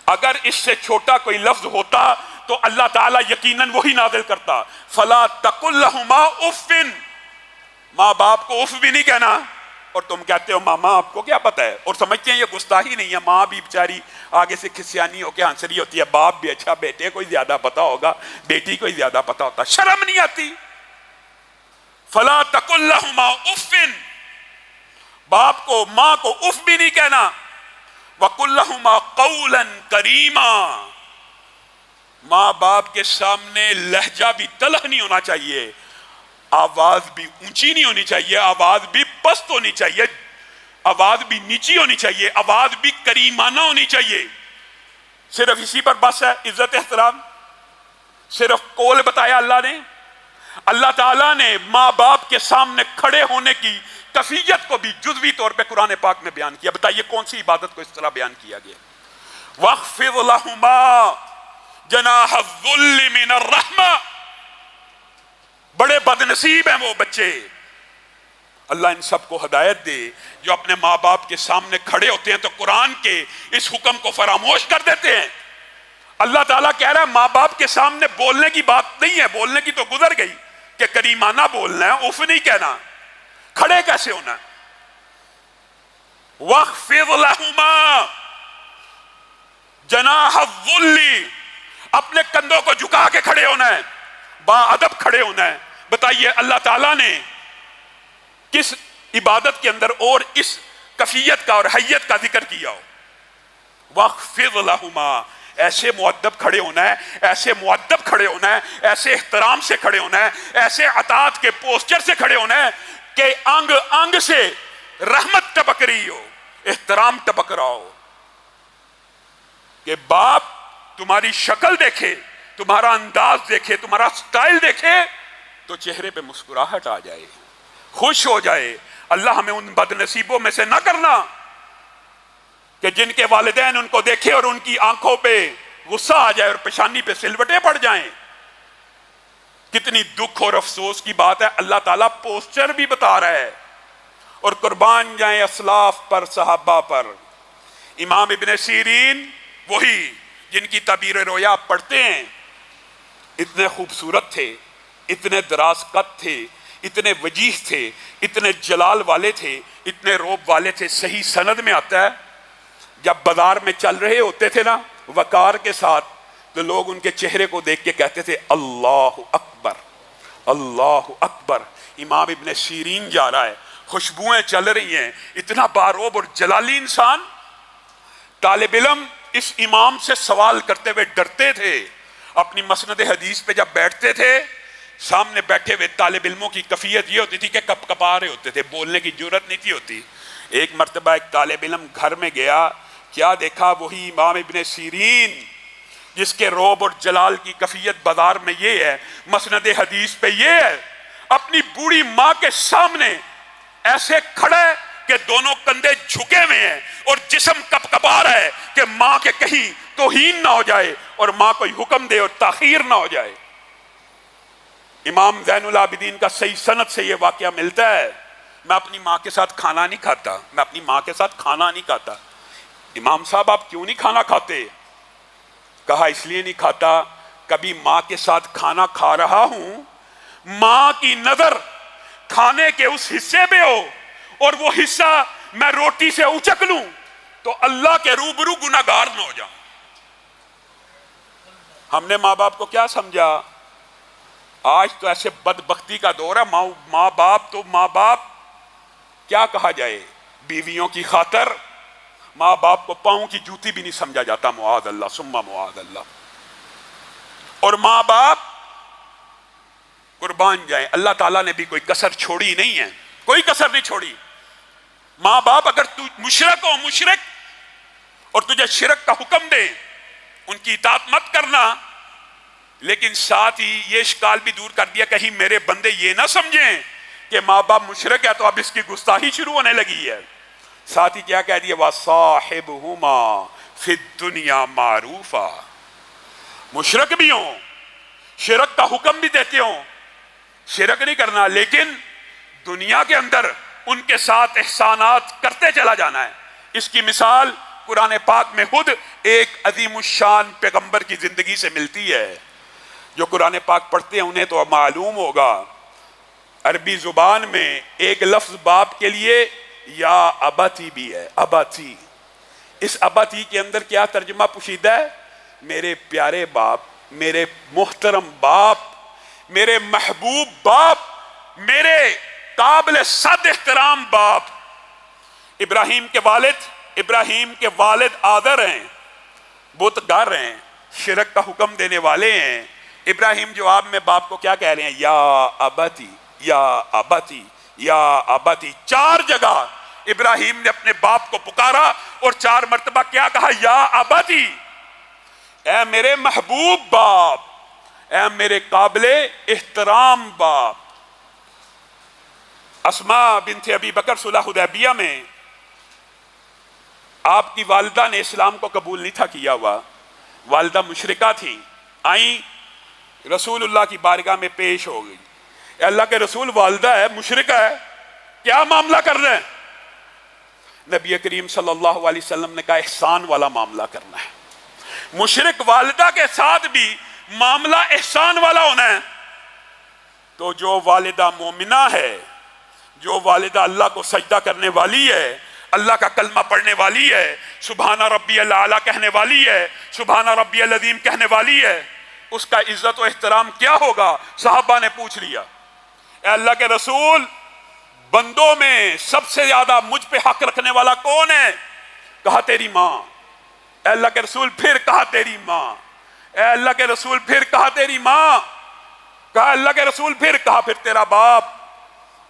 اگر اس سے چھوٹا کوئی لفظ ہوتا تو اللہ تعالیٰ یقیناً وہی نازل کرتا، فلا تقل لہما اف۔ ماں باپ کو اف بھی نہیں کہنا، اور تم کہتے ہو ماما آپ کو کیا پتہ ہے، اور سمجھتے ہیں یہ گستاخی نہیں ہے۔ ماں بھی بیچاری آگے سے کھسیانی ہو کے ہنس رہی ہوتی ہے، باپ بھی اچھا بیٹے کو ہی زیادہ پتا ہوگا، بیٹی کو ہی زیادہ پتا ہوتا، شرم نہیں آتی؟ فلا تقل لہما اف، باپ کو ماں کو اف بھی نہیں کہنا۔ وقل لہما قولا کریما، ماں باپ کے سامنے لہجہ بھی تلخ نہیں ہونا چاہیے، آواز بھی اونچی نہیں ہونی چاہیے، آواز بھی پست ہونی چاہیے، آواز بھی نیچی ہونی چاہیے، آواز بھی کریمانہ ہونی چاہیے۔ صرف اسی پر بس ہے عزت احترام، صرف قول بتایا اللہ نے۔ اللہ تعالیٰ نے ماں باپ کے سامنے کھڑے ہونے کی کیفیت کو بھی جزوی طور پہ قرآن پاک میں بیان کیا. بتائیے کون سی عبادت کو اس طرح بیان کیا گیا؟ وَاخْفِضْ لَهُمَا جَنَاحَ الذُّلِّ مِنَ الرَّحْمَةِ. بڑے بد نصیب ہیں وہ بچے. اللہ ان سب کو ہدایت دے جو اپنے ماں باپ کے سامنے کھڑے ہوتے ہیں تو قرآن کے اس حکم کو فراموش کر دیتے ہیں. اللہ تعالیٰ کہہ رہا ہے ماں باپ کے سامنے بولنے کی بات نہیں ہے، بولنے کی تو گزر گئی کہ کریمانہ بولنا ہے، اف نہیں کہنا. کھڑے کیسے ہونا ہے؟ وَاخْفِضْ لَهُمَا جناح الذل، اپنے کندھوں کو جھکا کے کھڑے ہونا ہے، با ادب کھڑے ہونا ہے. بتائیے اللہ تعالیٰ نے کس عبادت کے اندر اور اس کیفیت کا اور حیت کا ذکر کیا ہو؟ وَاخْفِضْ لَهُمَا، ایسے مؤدب کھڑے ہونا ہے، ایسے مؤدب کھڑے ہونا ہے، ایسے احترام سے کھڑے ہونا ہے، ایسے اطاعت کے پوسچر سے کھڑے ہونا ہے کہ انگ انگ سے رحمت ٹپک رہی ہو، احترام ٹپک رہا ہو. کہ باپ تمہاری شکل دیکھے، تمہارا انداز دیکھے، تمہارا سٹائل دیکھے تو چہرے پہ مسکراہٹ آ جائے، خوش ہو جائے. اللہ ہمیں ان بد نصیبوں میں سے نہ کرنا کہ جن کے والدین ان کو دیکھے اور ان کی آنکھوں پہ غصہ آ جائے اور پیشانی پہ سلوٹیں پڑ جائیں. کتنی دکھ اور افسوس کی بات ہے. اللہ تعالیٰ پوسچر بھی بتا رہا ہے. اور قربان جائیں اسلاف پر، صحابہ پر. امام ابن سیرین، وہی جن کی تعبیر رویا آپ پڑھتے ہیں، اتنے خوبصورت تھے، اتنے دراز قد تھے، اتنے وجیح تھے، اتنے جلال والے تھے، اتنے روب والے تھے. صحیح سند میں آتا ہے جب بازار میں چل رہے ہوتے تھے نا وقار کے ساتھ، تو لوگ ان کے چہرے کو دیکھ کے کہتے تھے اللہ اکبر، اللہ اکبر. امام ابن سیرین جا رہا ہے، خوشبوئیں چل رہی ہیں، اتنا باروب اور جلالی انسان. طالب علم اس امام سے سوال کرتے ہوئے ڈرتے تھے. اپنی مسند حدیث پہ جب بیٹھتے تھے، سامنے بیٹھے ہوئے طالب علموں کی کیفیت یہ ہوتی تھی کہ کپ کپا رہے ہوتے تھے، بولنے کی جرت نہیں تھی ہوتی. ایک مرتبہ ایک طالب علم گھر میں گیا، کیا دیکھا؟ وہی امام ابن سیرین جس کے روب اور جلال کی کیفیت بازار میں یہ ہے، مسند حدیث پہ یہ ہے، اپنی بوڑھی ماں کے سامنے ایسے کھڑا ہے کہ دونوں کندھے جھکے ہوئے ہیں اور جسم کپ کپا رہا ہے کہ ماں کے کہیں توہین نہ ہو جائے اور ماں کوئی حکم دے اور تاخیر نہ ہو جائے. امام زین العابدین کا صحیح سند سے یہ واقعہ ملتا ہے. میں اپنی ماں کے ساتھ کھانا نہیں کھاتا، میں اپنی ماں کے ساتھ کھانا نہیں کھاتا. امام صاحب آپ کیوں نہیں کھانا کھاتے؟ کہا اس لیے نہیں کھاتا، کبھی ماں کے ساتھ کھانا کھا رہا ہوں، ماں کی نظر کھانے کے اس حصے پہ ہو اور وہ حصہ میں روٹی سے اچک لوں تو اللہ کے روبرو گناہگار نہ ہو جاؤں. ہم نے ماں باپ کو کیا سمجھا؟ آج تو ایسے بدبختی کا دور ہے، ماں باپ کیا کہا جائے، بیویوں کی خاطر ماں باپ کو پاؤں کی جوتی بھی نہیں سمجھا جاتا. معاذ اللہ ثم معاذ اللہ. اور ماں باپ قربان جائیں، اللہ تعالیٰ نے بھی کوئی کسر چھوڑی نہیں ہے، کوئی کسر نہیں چھوڑی. ماں باپ اگر تو مشرک ہو، مشرک، اور تجھے شرک کا حکم دے، ان کی اطاعت مت کرنا. لیکن ساتھ ہی یہ اشکال بھی دور کر دیا کہیں میرے بندے یہ نہ سمجھیں کہ ماں باپ مشرک ہے تو اب اس کی گستاخی شروع ہونے لگی ہے. ساتھ ہی کیا کہہ دیا؟ وَصَاحِبْهُمَا فِي الدُّنْيَا مَعْرُوفًا. مشرک بھی ہوں، شرک کا حکم بھی دیتے ہوں، شرک نہیں کرنا، لیکن دنیا کے اندر ان کے ساتھ احسانات کرتے چلا جانا ہے. اس کی مثال قرآن پاک میں خود ایک عظیم الشان پیغمبر کی زندگی سے ملتی ہے. جو قرآن پاک پڑھتے ہیں انہیں تو معلوم ہوگا، عربی زبان میں ایک لفظ باپ کے لیے یا اباتی بھی ہے. اباتی، اس اباتی کے اندر کیا ترجمہ پوشیدہ ہے؟ میرے پیارے باپ، میرے محترم باپ، میرے محبوب باپ، میرے قابل صد احترام باپ. ابراہیم کے والد آدر ہیں، بت گر ہیں، شرک کا حکم دینے والے ہیں. ابراہیم جواب میں باپ کو کیا کہہ رہے ہیں؟ یا اباتی، یا اباتی، یا اباتی. 4 جگہ ابراہیم نے اپنے باپ کو پکارا اور 4 مرتبہ کیا کہا؟ یا اباتی، اے میرے محبوب باپ، اے میرے قابل احترام باپ۔ اسماء بنت ابی بکر صلح حدیبیہ میں آپ کی والدہ نے اسلام کو قبول نہیں تھا کیا ہوا، والدہ مشرکہ تھی، آئیں رسول اللہ کی بارگاہ میں پیش ہو گئی، اے اللہ کے رسول والدہ ہے، مشرکہ ہے، کیا معاملہ کر رہے ہیں؟ نبی کریم صلی اللہ علیہ وسلم نے کہا احسان والا معاملہ کرنا ہے، مشرک والدہ کے ساتھ بھی معاملہ احسان والا ہونا ہے۔ تو جو والدہ مومنہ ہے، جو والدہ اللہ کو سجدہ کرنے والی ہے، اللہ کا کلمہ پڑھنے والی ہے، سبحان ربی الاعلیٰ کہنے والی ہے، سبحان ربی العظیم کہنے والی ہے، اس کا عزت و احترام کیا ہوگا؟ صحابہ نے پوچھ لیا، اے اللہ کے رسول بندوں میں سب سے زیادہ مجھ پہ حق رکھنے والا کون ہے؟ کہا تیری ماں۔ اے اللہ کے رسول پھر کہا تیری ماں۔ اے اللہ کے رسول پھر کہا تیری ماں۔ کہا اللہ کے رسول پھر کہا پھر تیرا باپ۔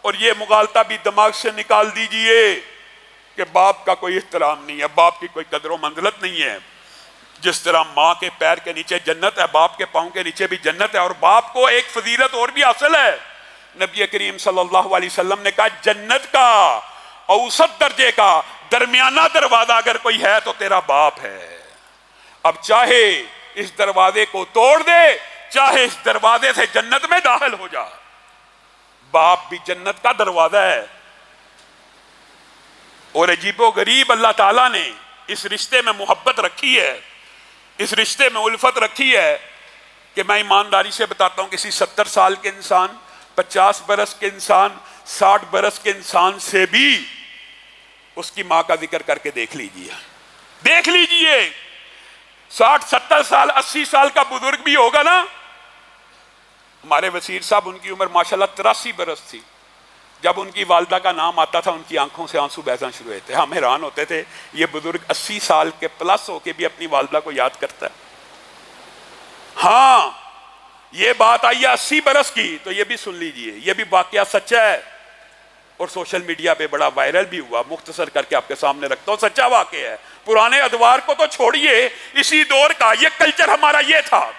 اور یہ مغالطہ بھی دماغ سے نکال دیجئے کہ باپ کا کوئی احترام نہیں ہے، باپ کی کوئی قدر و منزلت نہیں ہے۔ جس طرح ماں کے پیر کے نیچے جنت ہے، باپ کے پاؤں کے نیچے بھی جنت ہے، اور باپ کو ایک فضیلت اور بھی حاصل ہے۔ نبی کریم صلی اللہ علیہ وسلم نے کہا جنت کا اوسط درجے کا درمیانہ دروازہ اگر کوئی ہے تو تیرا باپ ہے۔ اب چاہے اس دروازے کو توڑ دے، چاہے اس دروازے سے جنت میں داخل ہو جا، باپ بھی جنت کا دروازہ ہے۔ اور عجیب و غریب اللہ تعالیٰ نے اس رشتے میں محبت رکھی ہے، اس رشتے میں الفت رکھی ہے کہ میں ایمانداری سے بتاتا ہوں، کسی 70 سال کے انسان، 50 برس کے انسان، 60 برس کے انسان سے بھی اس کی ماں کا ذکر کر کے دیکھ لیجئے، دیکھ لیجئے۔ 60 70 سال 80 سال کا بزرگ بھی ہوگا نا۔ ہمارے وزیر صاحب، ان کی عمر ماشاءاللہ 83 برس تھی، جب ان کی والدہ کا نام آتا تھا ان کی آنکھوں سے آنسو بہنا شروع ہوتے، ہم حیران ہوتے تھے یہ بزرگ 80 سال کے پلس ہو کے بھی اپنی والدہ کو یاد کرتا ہے۔ ہاں یہ بات آئی ہے 80 برس کی، تو یہ بھی سن لیجئے، یہ بھی واقعہ سچا ہے اور سوشل میڈیا پہ بڑا وائرل بھی ہوا، مختصر کر کے آپ کے سامنے رکھتا ہوں، سچا واقعہ ہے۔ پرانے ادوار کو تو چھوڑیے، اسی دور کا یہ کلچر ہمارا یہ تھا۔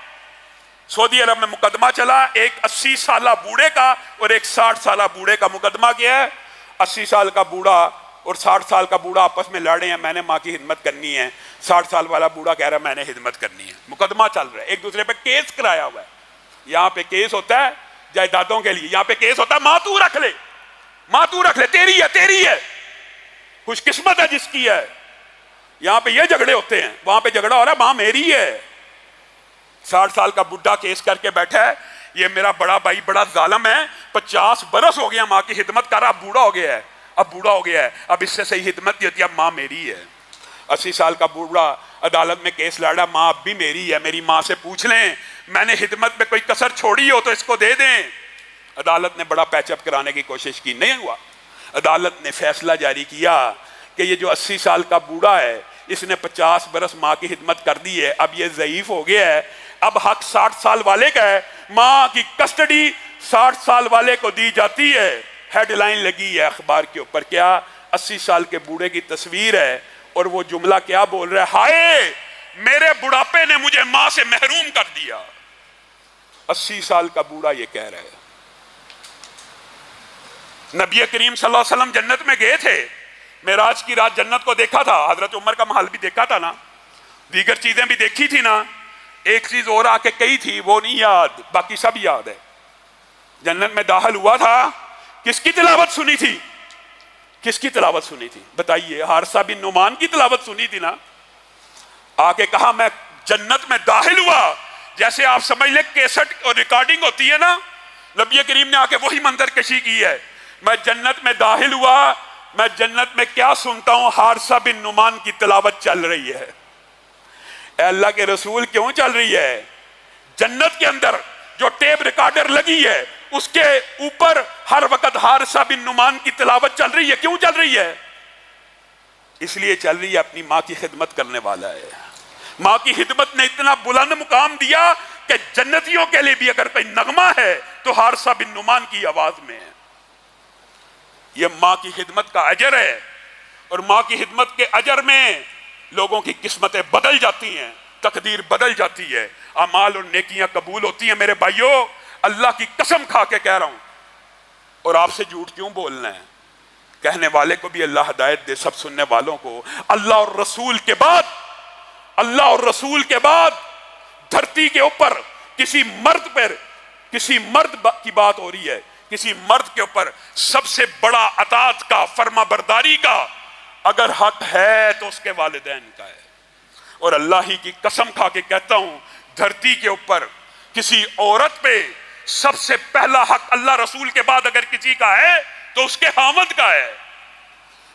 سعودی عرب میں مقدمہ چلا، ایک 80 سالہ بوڑھے کا اور ایک 60 سالہ بوڑھے کا مقدمہ کیا ہے۔ 80 سال کا بوڑھا اور 60 سال کا بوڑھا آپس میں لڑ رہے ہیں، میں نے ماں کی خدمت کرنی ہے، 60 سال والا بوڑھا کہہ رہا ہے میں نے خدمت کرنی ہے، مقدمہ چل رہا ہے، ایک دوسرے پہ کیس کرایا ہوا ہے۔ یہاں پہ کیس ہوتا ہے جائیدادوں کے لیے، یہاں پہ کیس ہوتا ہے ماں تو رکھ لے، ماں تو رکھ لے، تیری ہے تیری ہے، خوش قسمت ہے جس کی ہے۔ یہاں پہ یہ جھگڑے ہوتے ہیں، وہاں پہ جھگڑا ہو رہا ہے ماں میری ہے۔ 60 سال کا بڈھا کیس کر کے بیٹھا ہے، یہ میرا بڑا بھائی بڑا ظالم ہے، 50 برس ہو گیا ماں کی خدمت کر رہا، اب بوڑھا ہو گیا ہے، اب بوڑھا ہو گیا ہے، اب اس سے صحیح خدمت نہیں ہوتی، اب ماں میری ہے۔ 80 سال کا بوڑھا عدالت میں کیس لڑ رہا، ماں اب بھی میری ہے، میری ماں سے پوچھ لیں میں نے خدمت میں کوئی کسر چھوڑی ہو تو اس کو دے دیں۔ عدالت نے بڑا پیچ اپ کرانے کی کوشش کی، نہیں ہوا۔ عدالت نے فیصلہ جاری کیا کہ یہ جو 80 سال کا بوڑھا ہے اس نے 50 برس ماں کی خدمت کر دی ہے، اب یہ ضعیف ہو گیا ہے، اب حق 60 سال والے کا ہے، ماں کی کسٹڈی 60 سال والے کو دی جاتی ہے۔ ہیڈ لائن لگی ہے اخبار کے اوپر، کیا 80 سال کے بوڑھے کی تصویر ہے اور وہ جملہ کیا بول رہا ہے، ہائے میرے بڑھاپے نے مجھے ماں سے محروم کر دیا۔ 80 سال کا بوڑھا یہ کہہ رہا ہے۔ نبی کریم صلی اللہ علیہ وسلم جنت میں گئے تھے، معراج کی رات جنت کو دیکھا تھا، حضرت عمر کا محل بھی دیکھا تھا نا، دیگر چیزیں بھی دیکھی تھی نا، ایک چیز اور آ کے کہی تھی وہ نہیں یاد، باقی سب یاد ہے۔ جنت میں داخل ہوا تھا، کس کی تلاوت سنی تھی؟ کس کی تلاوت سنی تھی بتائیے؟ حارثہ بن نعمان کی تلاوت سنی تھی نا۔ آ کے کہا میں جنت میں داخل ہوا، جیسے آپ سمجھ لیں کیسٹ اور ریکارڈنگ ہوتی ہے نا، نبی کریم نے آ کے وہی منظر کشی کی ہے۔ میں جنت میں داخل ہوا، میں جنت میں کیا سنتا ہوں؟ حارثہ بن نعمان کی تلاوت چل رہی ہے۔ اے اللہ کے رسول کیوں چل رہی ہے؟ جنت کے اندر جو ٹیپ ریکارڈر لگی ہے اس کے اوپر ہر وقت حارثہ بن نعمان کی تلاوت چل رہی ہے، کیوں چل رہی ہے؟ اس لیے چل رہی ہے اپنی ماں کی خدمت کرنے والا ہے۔ ماں کی خدمت نے اتنا بلند مقام دیا کہ جنتیوں کے لیے بھی اگر کوئی نغمہ ہے تو حارثہ بن نعمان کی آواز میں ہے۔ یہ ماں کی خدمت کا اجر ہے، اور ماں کی خدمت کے اجر میں لوگوں کی قسمتیں بدل جاتی ہیں، تقدیر بدل جاتی ہے۔ اعمال اور نیکیاں قبول ہوتی ہیں میرے بھائیوں، اللہ کی قسم کھا کے کہہ رہا ہوں۔ اور آپ سے جھوٹ کیوں بولنا ہے؟ کہنے والے کو بھی اللہ ہدایت دے، سب سننے والوں کو۔ اللہ اور رسول کے بعد، اللہ اور رسول کے بعد دھرتی کے اوپر کسی مرد کی بات ہو رہی ہے، کسی مرد کے اوپر سب سے بڑا اطاعت کا، فرما برداری کا اگر حق ہے تو اس کے والدین کا ہے۔ اور اللہ ہی کی قسم کھا کے کہتا ہوں، دھرتی کے اوپر کسی عورت پہ سب سے پہلا حق اللہ رسول کے بعد اگر کسی کا ہے تو اس کے خاوند کا ہے۔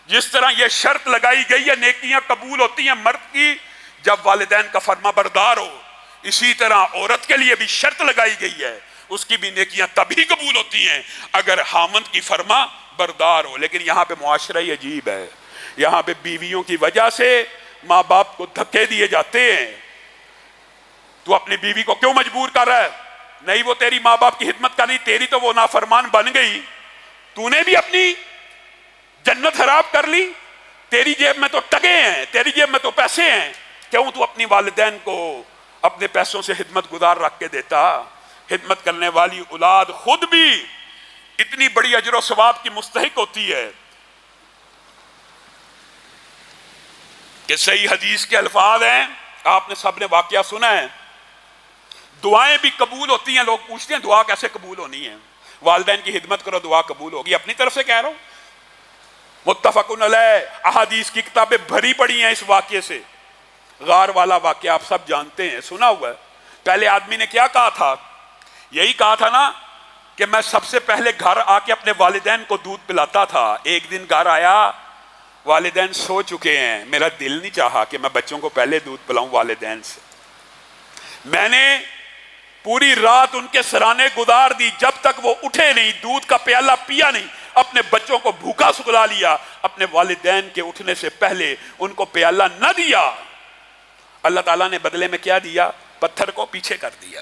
جس طرح یہ شرط لگائی گئی ہے نیکیاں قبول ہوتی ہیں مرد کی جب والدین کا فرما بردار ہو، اسی طرح عورت کے لیے بھی شرط لگائی گئی ہے، اس کی بھی نیکیاں تبھی قبول ہوتی ہیں اگر خاوند کی فرما بردار ہو۔ لیکن یہاں پہ معاشرہ ہی عجیب ہے، یہاں پہ بیویوں کی وجہ سے ماں باپ کو دھکے دیے جاتے ہیں۔ تو اپنی بیوی کو کیوں مجبور کر رہا ہے؟ نہیں، وہ تیری ماں باپ کی خدمت کر رہی، تیری تو وہ نافرمان بن گئی، تو نے بھی اپنی جنت خراب کر لی، تیری جیب میں تو ٹکے ہیں، تیری جیب میں تو پیسے ہیں، کیوں تو اپنی والدین کو اپنے پیسوں سے خدمت گزار رکھ کے دیتا؟ خدمت کرنے والی اولاد خود بھی اتنی بڑی اجر و ثواب کی مستحق ہوتی ہے کہ صحیح حدیث کے الفاظ ہیں، آپ نے سب نے واقعہ سنا ہے، دعائیں بھی قبول ہوتی ہیں۔ لوگ پوچھتے ہیں دعا کیسے قبول ہونی ہے؟ والدین کی خدمت کرو دعا قبول ہوگی، اپنی طرف سے کہہ رہا ہوں۔ متفقن علیہ احادیث کی کتابیں بھری پڑی ہیں اس واقعے سے۔ غار والا واقعہ آپ سب جانتے ہیں، سنا ہوا ہے۔ پہلے آدمی نے کیا کہا تھا؟ یہی کہا تھا نا کہ میں سب سے پہلے گھر آ کے اپنے والدین کو دودھ پلاتا تھا۔ ایک دن گھر آیا، والدین سو چکے ہیں، میرا دل نہیں چاہا کہ میں بچوں کو پہلے دودھ پلاؤں والدین سے۔ میں نے پوری رات ان کے سرانے گزار دی، جب تک وہ اٹھے نہیں، دودھ کا پیالہ پیا نہیں، اپنے بچوں کو بھوکا سکلا لیا، اپنے والدین کے اٹھنے سے پہلے ان کو پیالہ نہ دیا۔ اللہ تعالیٰ نے بدلے میں کیا دیا؟ پتھر کو پیچھے کر دیا۔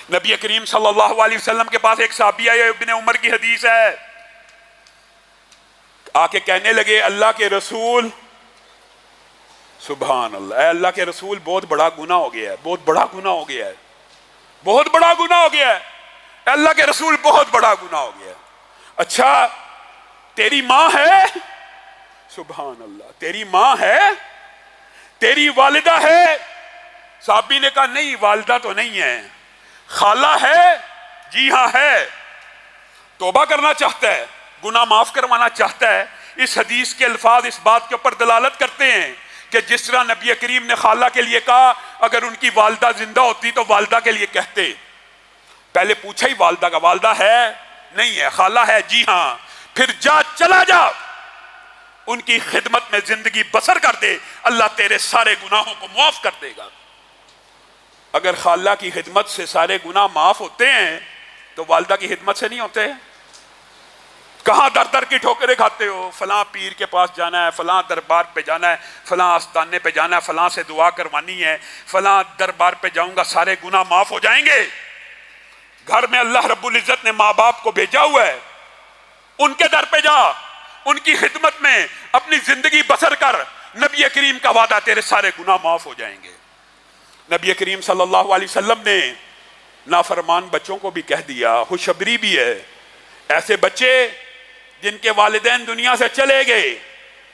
نبی کریم صلی اللہ علیہ وسلم کے پاس ایک صحابی آئے، ابن عمر کی حدیث ہے، آ کے کہنے لگے اللہ کے رسول، سبحان اللہ، اے اللہ کے رسول بہت بڑا گناہ ہو گیا ہے، بہت بڑا گناہ ہو گیا ہے، بہت بڑا گناہ ہو گیا ہے، اے اللہ کے رسول بہت بڑا گناہ ہو گیا ہے۔ اچھا تیری ماں ہے؟ سبحان اللہ، تیری ماں ہے؟ تیری والدہ ہے؟ صحابی نے کہا نہیں، والدہ تو نہیں ہے۔ خالہ ہے؟ جی ہاں ہے۔ توبہ کرنا چاہتا ہے، گناہ معاف کروانا چاہتا ہے۔ اس حدیث کے الفاظ اس بات کے اوپر دلالت کرتے ہیں کہ جس طرح نبی کریم نے خالہ کے لیے کہا، اگر ان کی والدہ زندہ ہوتی تو والدہ کے لیے کہتے۔ پہلے پوچھا ہی والدہ کا، والدہ ہے؟ نہیں ہے۔ خالہ ہے؟ جی ہاں۔ پھر جا، چلا جا، ان کی خدمت میں زندگی بسر کر دے، اللہ تیرے سارے گناہوں کو معاف کر دے گا۔ اگر خالہ کی خدمت سے سارے گناہ معاف ہوتے ہیں تو والدہ کی خدمت سے نہیں ہوتے؟ کہاں در در کی ٹھوکریں کھاتے ہو؟ فلاں پیر کے پاس جانا ہے، فلاں دربار پہ جانا ہے، فلاں آستانے پہ جانا ہے، فلاں سے دعا کروانی ہے، فلاں دربار پہ جاؤں گا سارے گناہ معاف ہو جائیں گے۔ گھر میں اللہ رب العزت نے ماں باپ کو بھیجا ہوا ہے، ان کے در پہ جا، ان کی خدمت میں اپنی زندگی بسر کر، نبی کریم کا وعدہ تیرے سارے گناہ معاف ہو جائیں گے۔ نبی کریم صلی اللہ علیہ وسلم نے نافرمان بچوں کو بھی کہہ دیا، خوشخبری بھی ہے، ایسے بچے جن کے والدین دنیا سے چلے گئے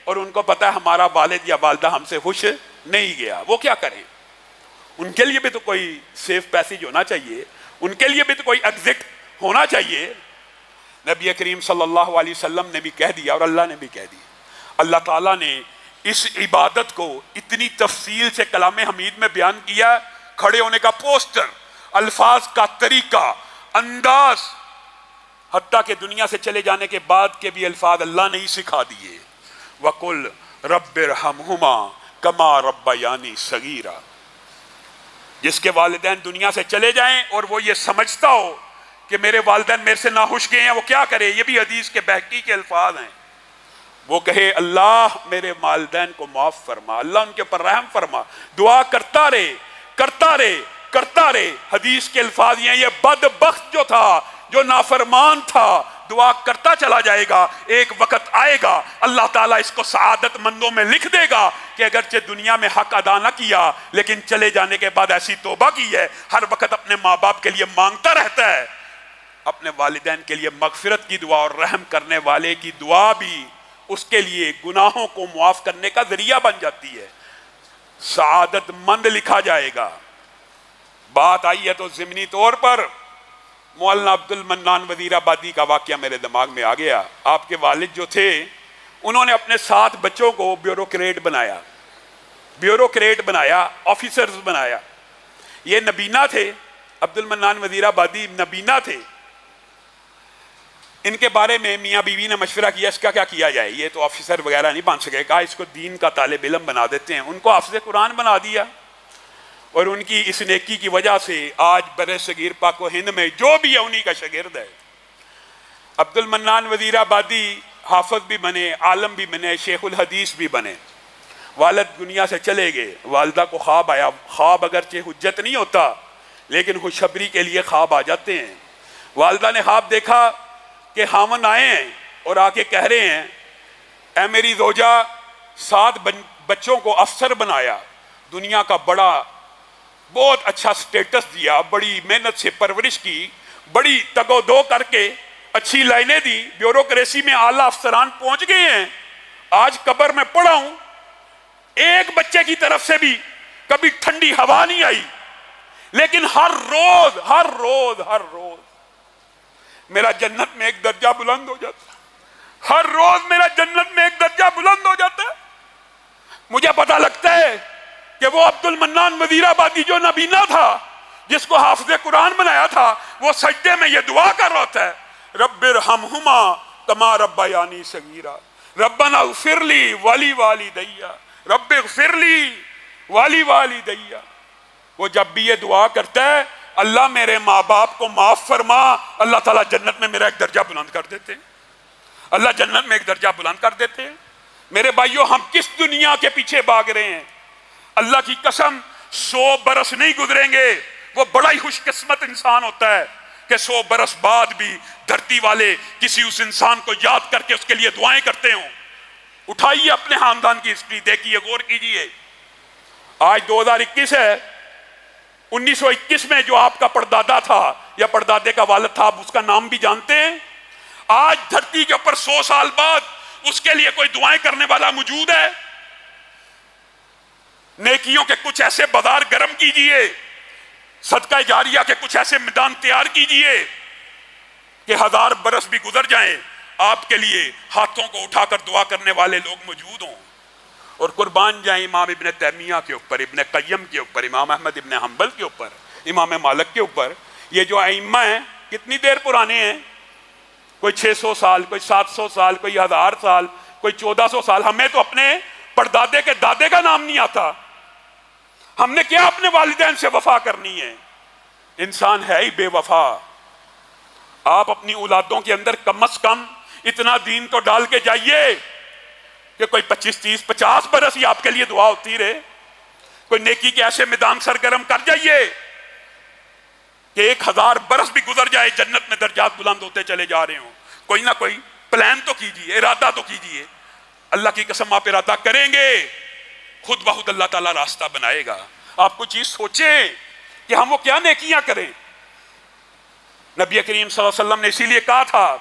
اور ان کو پتا ہے ہمارا والد یا والدہ ہم سے خوش نہیں گیا، وہ کیا کریں؟ ان کے لیے بھی تو کوئی سیف پیسیج ہونا چاہیے، ان کے لیے بھی تو کوئی ایگزٹ ہونا چاہیے۔ نبی کریم صلی اللہ علیہ وسلم نے بھی کہہ دیا اور اللہ نے بھی کہہ دیا۔ اللہ تعالیٰ نے اس عبادت کو اتنی تفصیل سے کلام حمید میں بیان کیا، کھڑے ہونے کا پوسٹر، الفاظ کا طریقہ، انداز، حتیٰ کہ دنیا سے چلے جانے کے بعد کے بھی الفاظ اللہ نے ہی سکھا دیے۔ وَقُلْ رَبِّ ارْحَمْهُمَا كَمَا رَبَّيَانِي صَغِيرًا۔ جس کے والدین دنیا سے چلے جائیں اور وہ یہ سمجھتا ہو کہ میرے والدین میرے سے ناخوش گئے ہیں، وہ کیا کرے؟ یہ بھی حدیث کے بہقی کے الفاظ ہیں۔ وہ کہے اللہ میرے والدین کو معاف فرما، اللہ ان کے اوپر رحم فرما، دعا کرتا رہے کرتا رہے کرتا رہے۔ حدیث کے الفاظ ہیں، یہ بدبخت جو تھا، جو نافرمان تھا، دعا کرتا چلا جائے گا، ایک وقت آئے گا اللہ تعالیٰ اس کو سعادت مندوں میں لکھ دے گا کہ اگرچہ دنیا میں حق ادا نہ کیا لیکن چلے جانے کے بعد ایسی توبہ کی ہے، ہر وقت اپنے ماں باپ کے لیے مانگتا رہتا ہے، اپنے والدین کے لیے مغفرت کی دعا اور رحم کرنے والے کی دعا بھی اس کے لیے گناہوں کو معاف کرنے کا ذریعہ بن جاتی ہے، سعادت مند لکھا جائے گا۔ بات آئی ہے تو ضمنی طور پر مولانا عبد المنان وزیر آبادی کا واقعہ میرے دماغ میں آ گیا۔ آپ کے والد جو تھے انہوں نے اپنے 7 بچوں کو بیوروکریٹ بنایا، آفیسرز بنایا۔ یہ نبینا تھے، عبد المنان وزیر آبادی نبینا تھے۔ ان کے بارے میں میاں بیوی نے مشورہ کیا اس کا کیا کیا جائے، یہ تو آفیسر وغیرہ نہیں بن سکے، کہا اس کو دین کا طالب علم بنا دیتے ہیں۔ ان کو حافظ قرآن بنا دیا، اور ان کی اس نیکی کی وجہ سے آج بر صغیر پاک و ہند میں جو بھی ہے انہی کا شاگرد ہے۔ عبد المنان وزیر آبادی حافظ بھی بنے، عالم بھی بنے، شیخ الحدیث بھی بنے۔ والد دنیا سے چلے گئے، والدہ کو خواب آیا، خواب اگرچہ حجت نہیں ہوتا لیکن خوشخبری کے لیے خواب آ جاتے ہیں۔ والدہ نے خواب دیکھا کہ خاوند آئے ہیں اور آ کے کہہ رہے ہیں اے میری زوجہ 7 بچوں کو افسر بنایا، دنیا کا بہت اچھا سٹیٹس دیا، بڑی محنت سے پرورش کی، بڑی تگ و دو کر کے اچھی لائنیں دی، بیوروکریسی میں اعلیٰ افسران پہنچ گئے ہیں۔ آج قبر میں پڑا ہوں، ایک بچے کی طرف سے بھی کبھی ٹھنڈی ہوا نہیں آئی، لیکن ہر روز میرا جنت میں ایک درجہ بلند ہو جاتا ہے، ہر روز میرا جنت میں ایک درجہ بلند ہو جاتا ہے۔ مجھے پتہ لگتا ہے کہ وہ عبد المنان وزیر آبادی جو نبینا تھا، جس کو حافظ قرآن بنایا تھا، وہ سجدے میں یہ دعا کر رہا ہوتا ہے رب ارحمہما کما ربیانی صغیرا ربنا اغفر لی ولی والدیا رب اغفر لی ولی والدیا۔ وہ جب بھی یہ دعا کرتا ہے اللہ میرے ماں باپ کو معاف فرما، اللہ تعالیٰ جنت میں میرا ایک درجہ بلند کر دیتے ہیں، اللہ جنت میں ایک درجہ بلند کر دیتے ہیں۔ میرے بھائیوں، ہم کس دنیا کے پیچھے بھاگ رہے ہیں؟ اللہ کی قسم 100 برس نہیں گزریں گے، وہ بڑا ہی خوش قسمت انسان ہوتا ہے کہ 100 برس بعد بھی دھرتی والے کسی اس انسان کو یاد کر کے اس کے لیے دعائیں کرتے ہوں۔ اٹھائیے اپنے خاندان کی ہسٹری دیکھیے، غور کیجیے۔ آج 2021 ہے، 1921 میں جو آپ کا پردادا تھا یا پردادے کا والد تھا، آپ اس کا نام بھی جانتے ہیں؟ آج دھرتی کے اوپر 100 سال بعد اس کے لیے کوئی دعائیں کرنے والا موجود ہے؟ نیکیوں کے کچھ ایسے بازار گرم کیجئے، صدقہ جاریہ کے کچھ ایسے میدان تیار کیجئے کہ 1000 برس بھی گزر جائیں، آپ کے لیے ہاتھوں کو اٹھا کر دعا کرنے والے لوگ موجود ہوں۔ اور قربان جائیں امام ابن تیمیہ کے اوپر، ابن قیم کے اوپر، امام احمد ابن حنبل کے اوپر، امام مالک کے اوپر۔ یہ جو ائمہ ہیں کتنی دیر پرانے ہیں؟ کوئی 600 سال، کوئی 700 سال، کوئی 1000 سال، کوئی 1400 سال۔ ہمیں تو اپنے پردادے کے دادے کا نام نہیں آتا، ہم نے کیا اپنے والدین سے وفا کرنی ہے؟ انسان ہے ہی بے وفا۔ آپ اپنی اولادوں کے اندر کم از کم اتنا دین تو ڈال کے جائیے کہ کوئی 25 30 50 برس ہی آپ کے لیے دعا ہوتی رہے۔ کوئی نیکی کے ایسے میدان سرگرم کر جائیے کہ 1000 برس بھی گزر جائے، جنت میں درجات بلند ہوتے چلے جا رہے ہوں۔ کوئی نہ کوئی پلان تو کیجیے، ارادہ تو کیجیے۔ اللہ کی قسم آپ ارادہ کریں گے، خود بخود اللہ تعالیٰ راستہ بنائے گا۔ آپ کو چیز سوچیں کہ ہم وہ کیا نیکیاں کریں۔ نبی کریم صلی اللہ علیہ وسلم نے اسی لیے کہا تھا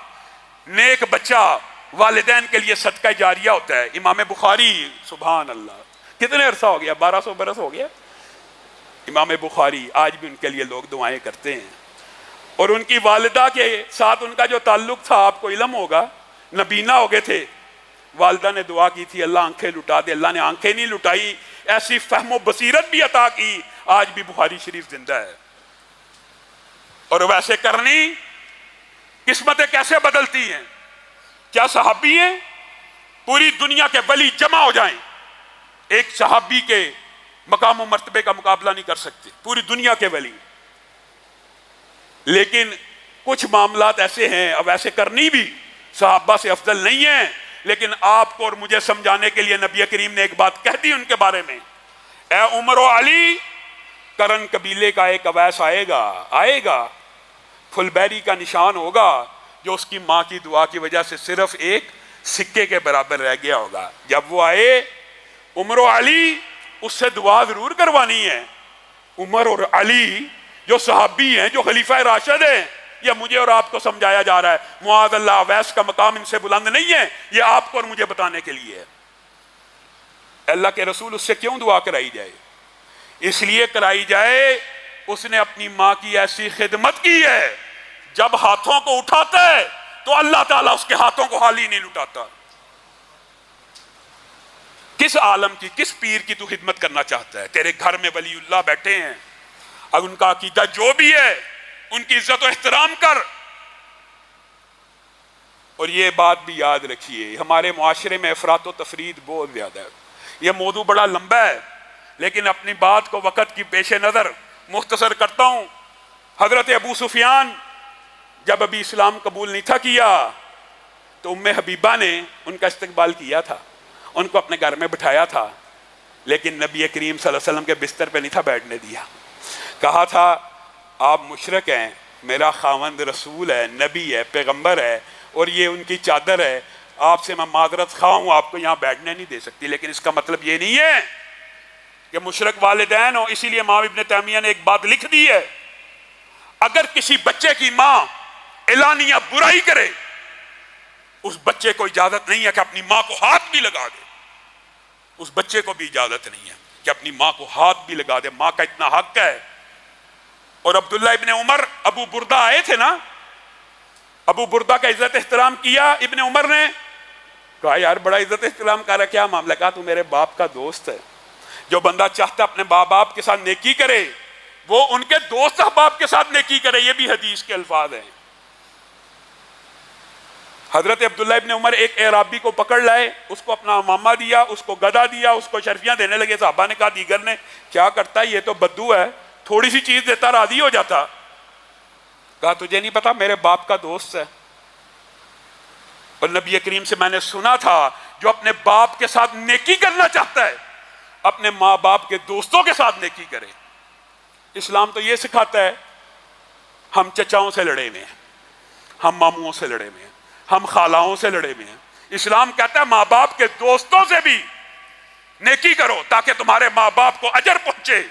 نیک بچہ والدین کے لیے صدقہ جاریہ ہوتا ہے۔ امام بخاری، سبحان اللہ، کتنے عرصہ ہو گیا؟ 1200 برس ہو گیا۔ امام بخاری آج بھی ان کے لیے لوگ دعائیں کرتے ہیں، اور ان کی والدہ کے ساتھ ان کا جو تعلق تھا آپ کو علم ہوگا، نبینا ہو گئے تھے۔ والدہ نے دعا کی تھی اللہ آنکھیں لٹا دے، اللہ نے آنکھیں نہیں لٹائی، ایسی فہم و بصیرت بھی عطا کی، آج بھی بخاری شریف زندہ ہے۔ اور ویسے کرنی قسمتیں کیسے بدلتی ہیں؟ کیا صحابی ہیں؟ پوری دنیا کے ولی جمع ہو جائیں، ایک صحابی کے مقام و مرتبے کا مقابلہ نہیں کر سکتے، پوری دنیا کے ولی۔ لیکن کچھ معاملات ایسے ہیں، اب ایسے کرنی بھی صحابہ سے افضل نہیں ہیں، لیکن آپ کو اور مجھے سمجھانے کے لیے نبی کریم نے ایک بات کہہ دی ان کے بارے میں، اے عمر و علی، کرن قبیلے کا ایک اویس آئے گا، فل بیری کا نشان ہوگا، جو اس کی ماں کی دعا کی وجہ سے صرف ایک سکے کے برابر رہ گیا ہوگا. جب وہ آئے عمر و علی اس سے دعا ضرور کروانی ہے. عمر اور علی جو صحابی ہیں، جو خلیفہ راشد ہیں، یہ مجھے اور آپ کو سمجھایا جا رہا ہے. معاذ اللہ، اویس کا مقام ان سے بلند نہیں ہے، یہ آپ کو اور مجھے بتانے کے لیے ہے. اللہ کے رسول اس سے کیوں دعا کرائی جائے؟ اس لیے کرائی جائے اس نے اپنی ماں کی ایسی خدمت کی ہے. جب ہاتھوں کو اٹھاتا ہے تو اللہ تعالیٰ اس کے ہاتھوں کو خالی نہیں لٹاتا. کس عالم کی، کس پیر کی تو خدمت کرنا چاہتا ہے؟ تیرے گھر میں ولی اللہ بیٹھے ہیں، اب ان کا عقیدہ جو بھی ہے ان کی عزت و احترام کر. اور یہ بات بھی یاد رکھیے، ہمارے معاشرے میں افراط و تفرید بہت زیادہ ہے. یہ موضوع بڑا لمبا ہے لیکن اپنی بات کو وقت کی پیش نظر مختصر کرتا ہوں. حضرت ابو سفیان جب ابھی اسلام قبول نہیں تھا کیا تو ام حبیبہ نے ان کا استقبال کیا تھا، ان کو اپنے گھر میں بٹھایا تھا، لیکن نبی کریم صلی اللہ علیہ وسلم کے بستر پہ نہیں تھا بیٹھنے دیا. کہا تھا آپ مشرک ہیں، میرا خاوند رسول ہے، نبی ہے، پیغمبر ہے، اور یہ ان کی چادر ہے، آپ سے میں معذرت خواہ ہوں، آپ کو یہاں بیٹھنے نہیں دے سکتی. لیکن اس کا مطلب یہ نہیں ہے کہ مشرک والدین ہو. اسی لیے امام ابن تیمیہ نے ایک بات لکھ دی ہے، اگر کسی بچے کی ماں اعلانیہ برائی کرے اس بچے کو اجازت نہیں ہے کہ اپنی ماں کو ہاتھ بھی لگا دے. اس بچے کو بھی اجازت نہیں ہے کہ اپنی ماں کو ہاتھ بھی لگا دے. ماں کا اتنا حق ہے. اور عبداللہ ابن عمر، ابو بردہ آئے تھے نا، ابو بردہ کا عزت احترام کیا ابن عمر نے. کہا یار بڑا عزت احترام کر رہا، کیا معاملہ؟ کہا تو میرے باپ کا دوست ہے. جو بندہ چاہتا اپنے ماں باپ کے ساتھ نیکی کرے وہ ان کے دوست احباب کے ساتھ نیکی کرے. یہ بھی حدیث کے الفاظ ہیں. حضرت عبداللہ ابن عمر ایک اعرابی کو پکڑ لائے، اس کو اپنا امامہ دیا، اس کو گدا دیا، اس کو شرفیاں دینے لگے. صحابہ نے کہا دیگر نے کیا کرتا ہے، یہ تو بدو ہے، تھوڑی سی چیز دیتا راضی ہو جاتا. کہا تجھے نہیں پتا میرے باپ کا دوست ہے، اور نبی کریم سے میں نے سنا تھا جو اپنے باپ کے ساتھ نیکی کرنا چاہتا ہے اپنے ماں باپ کے دوستوں کے ساتھ نیکی کرے. اسلام تو یہ سکھاتا ہے ہم چچاؤں سے لڑے ہوئے ہیں، ہم ماموں سے لڑے ہوئے ہیں، ہم خالاؤں سے لڑے ہوئے ہیں. اسلام کہتا ہے ماں باپ کے دوستوں سے بھی نیکی کرو تاکہ تمہارے ماں باپ کو اجر پہنچے.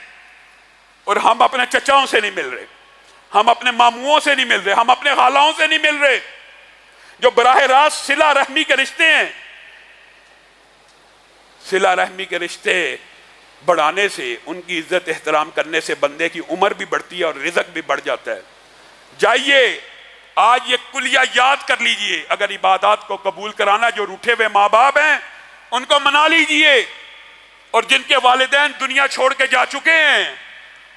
اور ہم اپنے چچاؤں سے نہیں مل رہے، ہم اپنے ماموں سے نہیں مل رہے، ہم اپنے خالاؤں سے نہیں مل رہے. جو براہ راست صلہ رحمی کے رشتے ہیں، صلہ رحمی کے رشتے بڑھانے سے، ان کی عزت احترام کرنے سے بندے کی عمر بھی بڑھتی ہے اور رزق بھی بڑھ جاتا ہے. جائیے آج یہ کلیہ یاد کر لیجئے، اگر عبادات کو قبول کرانا، جو روٹھے ہوئے ماں باپ ہیں ان کو منا لیجئے، اور جن کے والدین دنیا چھوڑ کے جا چکے ہیں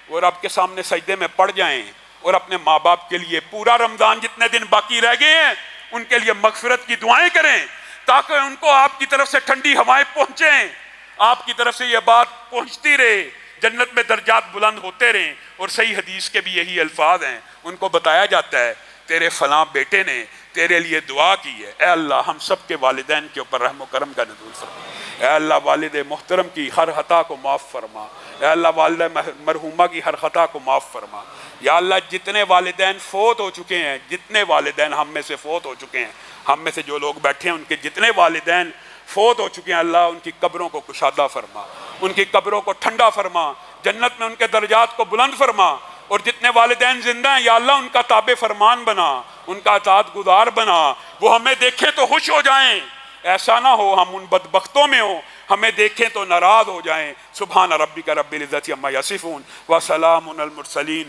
وہ رب کے سامنے سجدے میں پڑ جائیں اور اپنے ماں باپ کے لیے پورا رمضان جتنے دن باقی رہ گئے ہیں ان کے لیے مغفرت کی دعائیں کریں تاکہ ان کو آپ کی طرف سے ٹھنڈی ہوائیں پہنچیں، آپ کی طرف سے یہ بات پہنچتی رہے، جنت میں درجات بلند ہوتے رہیں. اور صحیح حدیث کے بھی یہی الفاظ ہیں. ان کو بتایا جاتا ہے تیرے فلاں بیٹے نے تیرے لیے دعا کی ہے، اے اللہ ہم سب کے والدین کے اوپر رحم و کرم کا نزول فرما. اے اللہ والد محترم کی ہر خطا کو معاف فرما. اے اللہ والدہ مرحومہ کی ہر خطا کو معاف فرما. یا اللہ جتنے والدین فوت ہو چکے ہیں، جتنے والدین ہم میں سے فوت ہو چکے ہیں، ہم میں سے جو لوگ بیٹھے ہیں ان کے جتنے والدین فوت ہو چکے ہیں، اللہ ان کی قبروں کو کشادہ فرما، ان کی قبروں کو ٹھنڈا فرما، جنت میں ان کے درجات کو بلند فرما. اور جتنے والدین زندہ ہیں یا اللہ ان کا تابع فرمان بنا، ان کا اطاعت گزار بنا، وہ ہمیں دیکھیں تو خوش ہو جائیں. ایسا نہ ہو ہم ان بدبختوں میں ہوں ہمیں دیکھیں تو ناراض ہو جائیں. سبحان ربک رب العزت عما یصفون وسلام علی المرسلین